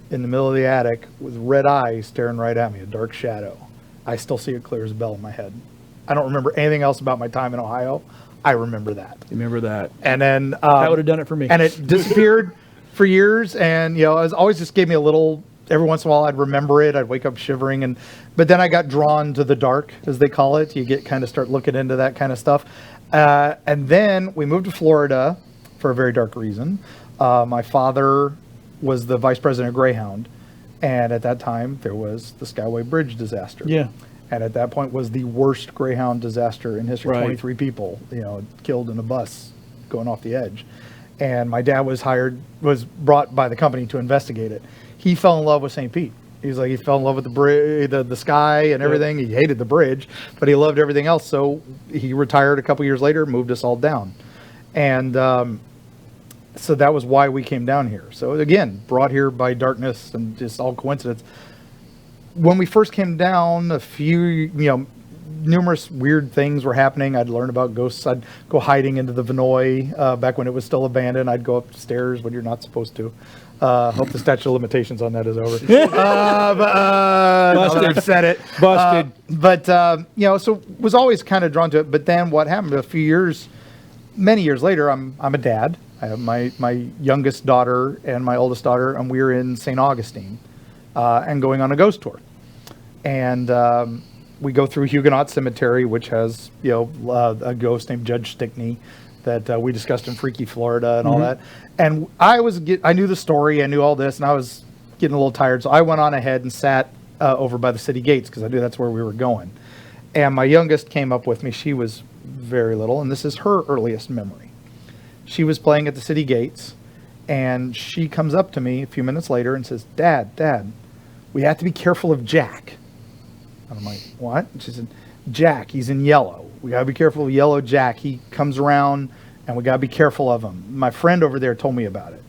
in the middle of the attic with red eyes staring right at me, a dark shadow. I still see it clear as a bell in my head. I don't remember anything else about my time in Ohio. I remember that. Remember that? And then That would have done it for me. and it disappeared for years. And it was always just gave me a little. Every once in a while, I'd remember it. I'd wake up shivering, but then I got drawn to the dark, as they call it. You start looking into that kind of stuff. And then we moved to Florida for a very dark reason. My father was the vice president of Greyhound, and at that time there was the Skyway Bridge disaster. Yeah. And at that point was the worst Greyhound disaster in history. Right. 23 people, killed in a bus going off the edge. And my dad was brought by the company to investigate it. He fell in love with St. Pete. He fell in love with the bridge, the sky and everything. He hated the bridge, but he loved everything else. So he retired a couple years later, moved us all down. And so that was why we came down here. So again, brought here by darkness and just all coincidence. When we first came down, numerous weird things were happening. I'd learn about ghosts. I'd go hiding into the Vinoy back when it was still abandoned. I'd go upstairs when you're not supposed to. Hope the statute of limitations on that is over. Busted. I've said it. Busted. So was always kind of drawn to it. But then what happened? Many years later, I'm a dad. I have my youngest daughter and my oldest daughter, and we're in St. Augustine and going on a ghost tour. And we go through Huguenot Cemetery, which has a ghost named Judge Stickney that we discussed in Freaky Florida and all that. And I knew the story, I knew all this, and I was getting a little tired, so I went on ahead and sat over by the city gates because I knew that's where we were going. And my youngest came up with me. She was very little, and this is her earliest memory. She was playing at the city gates, and she comes up to me a few minutes later and says, Dad, we have to be careful of Jack. And I'm like, what? And she said, Jack, he's in yellow. We got to be careful of yellow Jack. He comes around, and we got to be careful of him. My friend over there told me about it.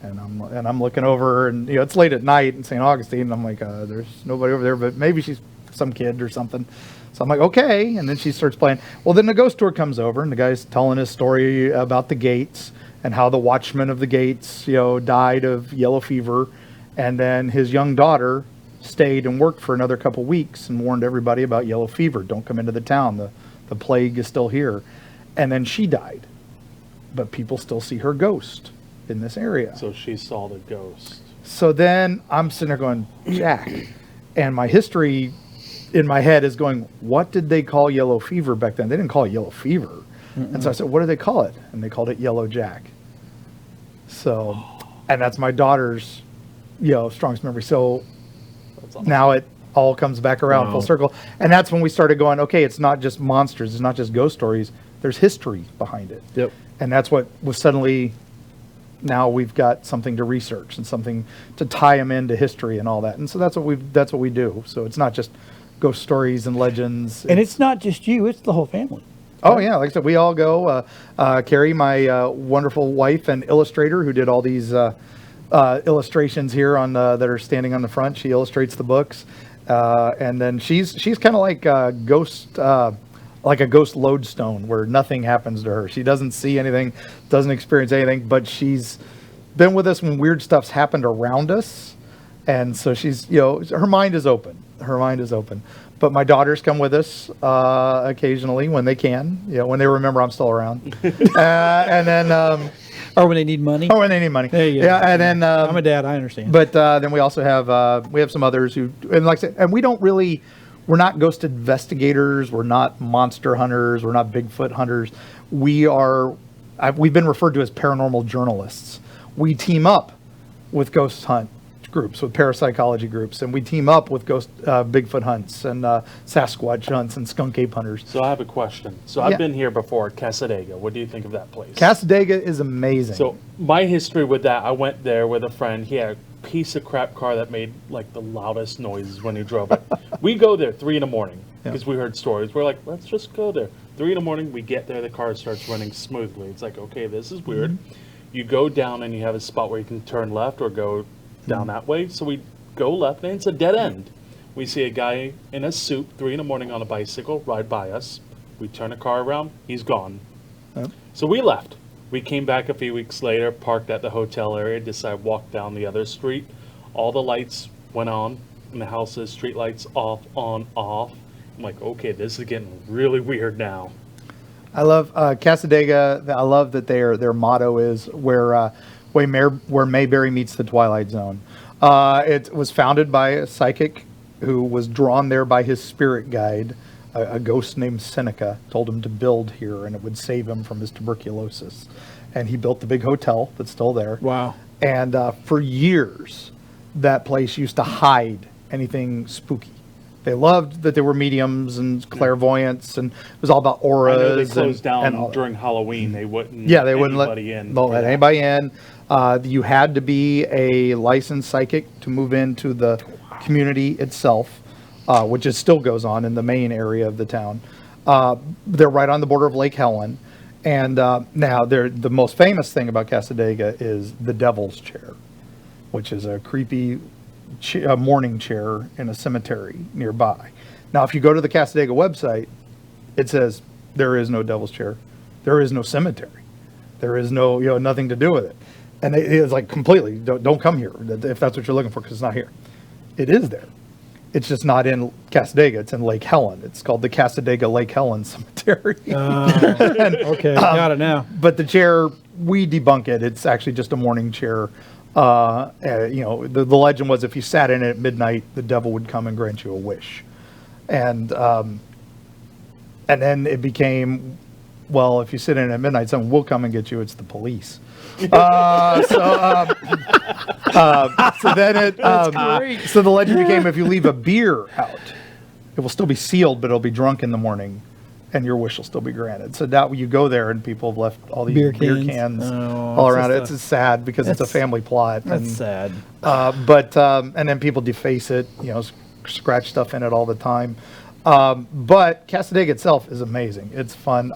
And I'm looking over, and it's late at night in St. Augustine, and I'm like, there's nobody over there, but maybe she's some kid or something. So I'm like, okay. And then she starts playing. Well, then the ghost tour comes over, and the guy's telling his story about the gates and how the watchman of the gates, died of yellow fever. And then his young daughter stayed and worked for another couple weeks and warned everybody about yellow fever. Don't come into the town. The plague is still here. And then she died. But people still see her ghost in this area. So she saw the ghost. So then I'm sitting there going, Jack. And my history in my head is going, what did they call yellow fever back then? They didn't call it yellow fever. And so I said, what do they call it? And they called it Yellow Jack. So, and that's my daughter's, strongest memory. So now it all comes back around full circle. And that's when we started going, okay, it's not just monsters. It's not just ghost stories. There's history behind it. Yep. And that's what was suddenly, now we've got something to research and something to tie them into history and all that. And so that's what we do. So it's not just ghost stories and legends. And it's not just you, it's the whole family. Oh yeah, like I said, we all go. Carrie, my wonderful wife and illustrator, who did all these illustrations here on that are standing on the front. She illustrates the books, and then she's kind of like a ghost lodestone, where nothing happens to her. She doesn't see anything, doesn't experience anything, but she's been with us when weird stuff's happened around us, and so she's her mind is open. Her mind is open. But my daughters come with us occasionally when they can, when they remember I'm still around. And then, Or when they need money. when they need money. There you go. Yeah, and then I'm a dad, I understand. But then we also have some others who, and like I said, and we're not ghost investigators, we're not monster hunters, we're not Bigfoot hunters. We've been referred to as paranormal journalists. We team up with ghost hunt groups, with parapsychology groups, and we team up with Bigfoot hunts and Sasquatch hunts and skunk ape hunters. So I have a question. So I've been here before, Casadega. What do you think of that place? Casadega is amazing. So my history with that, I went there with a friend. He had a piece of crap car that made like the loudest noises when he drove it. We go there 3 a.m. because we heard stories. We're like, let's just go there. 3 a.m. we get there, the car starts running smoothly. It's like, okay, this is weird. Mm-hmm. You go down and you have a spot where you can turn left or go down that way. So we go left and it's a dead end. We see a guy in a suit, 3 a.m. on a bicycle, ride by us. We turn the car around, he's gone. Yep. So we left. We came back a few weeks later, parked at the hotel area, decided to walk down the other street. All the lights went on in the houses, street lights off, on, off. I'm like, okay, this is getting really weird now. I love Casadega. I love that their motto is where Mayberry meets the Twilight Zone. It was founded by a psychic who was drawn there by his spirit guide, a ghost named Seneca, told him to build here and it would save him from his tuberculosis. And he built the big hotel that's still there. Wow. And for years, that place used to hide anything spooky. They loved that there were mediums and clairvoyants, and it was all about auras. I know they closed and down during Halloween. They wouldn't. Yeah, they wouldn't let anybody anybody in. You had to be a licensed psychic to move into the community itself, which still goes on in the main area of the town. They're right on the border of Lake Helen, and now the most famous thing about Casadega is the Devil's Chair, which is a creepy morning chair in a cemetery nearby. Now, if you go to the Casadega website, it says there is no Devil's Chair, there is no cemetery, there is no nothing to do with it, and it is like completely don't come here if that's what you're looking for, because it's not here. It is there. It's just not in Casadega. It's in Lake Helen. It's called the Casadega Lake Helen Cemetery. Okay, got it now. But the chair, we debunk it. It's actually just a morning chair. The legend was if you sat in it at midnight, the devil would come and grant you a wish. And then it became, well, if you sit in it at midnight, someone will come and get you. It's the police. So then so the legend became if you leave a beer out, it will still be sealed, but it'll be drunk in the morning, and your wish will still be granted. So now you go there, and people have left all these beer cans all around it. It's just sad because it's a family plot. That's sad. And then people deface it, scratch stuff in it all the time. But Casadega itself is amazing. It's fun.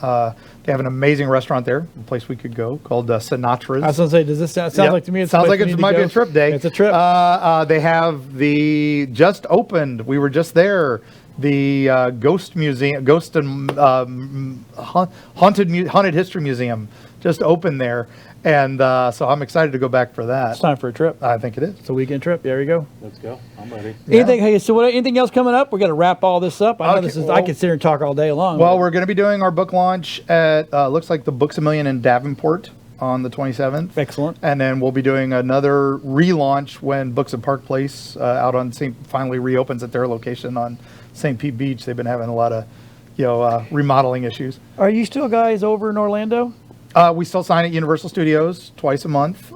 They have an amazing restaurant there, a place we could go called Sinatra's. I was going to say, does this sound like to me? Sounds like it might be a trip day. It's a trip. They have just opened. We were just there. The Ghost Museum, Ghost and Haunted History Museum just opened there, And so I'm excited to go back for that. It's time for a trip. I think it is. It's a weekend trip. There you go. Let's go. I'm ready. Anything? Hey, so anything else coming up? We got to wrap all this up. I know Okay, this is. well- I could sit here and talk all day long. Well, but- we're going to be doing our book launch at looks like the Books A Million in Davenport on the 27th. Excellent. And then we'll be doing another relaunch when Books at Park Place out on finally reopens at their location on St. Pete Beach. They've been having a lot of remodeling issues. Are you still guys over in Orlando? We still sign at Universal Studios twice a month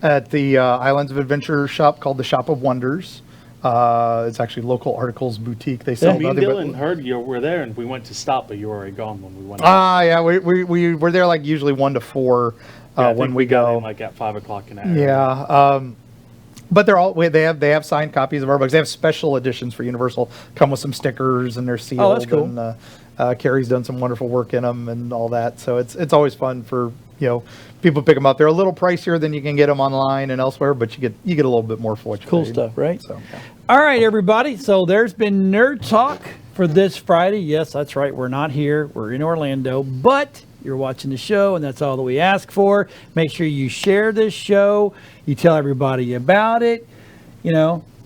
at the Islands of Adventure shop called the Shop of Wonders. It's actually Local Articles Boutique. They sell Me and nothing Dylan but... heard you were there, and we went to stop, but you were already gone when we went. Yeah, we were there like usually 1 to 4 I when think we got go. in, like at 5 o'clock in the area. Yeah, but they're all they have signed copies of our books. They have special editions for Universal, come with some stickers and they're sealed. Oh, that's cool. And, Carrie's done some wonderful work in them and all that. So it's always fun for people to pick them up. They're a little pricier than you can get them online and elsewhere, but you get a little bit more for what you Cool paid. stuff, right? So yeah. All right, everybody. So there's been Nerd Talk for this Friday. Yes, that's right. We're not here. We're in Orlando, but you're watching the show, and that's all that we ask for. Make sure you share this show. You tell everybody about it.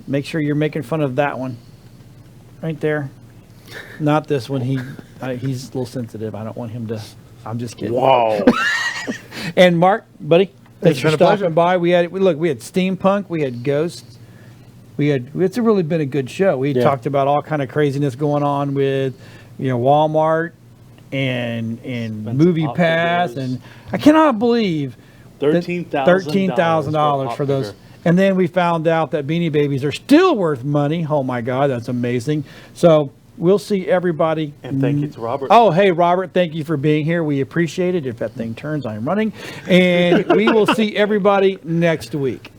Make sure you're making fun of that one right there. Not this one. He's a little sensitive. I don't want him to. I'm just kidding. Wow. And Mark, buddy, thanks It's for been a pleasure. stopping by. We had steampunk, we had ghosts, it's really been a good show. We talked about all kind of craziness going on with, Walmart and Movie pop Pass, figures. and I cannot believe $13,000 for those. And then we found out that Beanie Babies are still worth money. Oh my God, that's amazing. So we'll see everybody. And thank you to Robert. Oh, hey, Robert, thank you for being here. We appreciate it. If that thing turns, I'm running. And we will see everybody next week.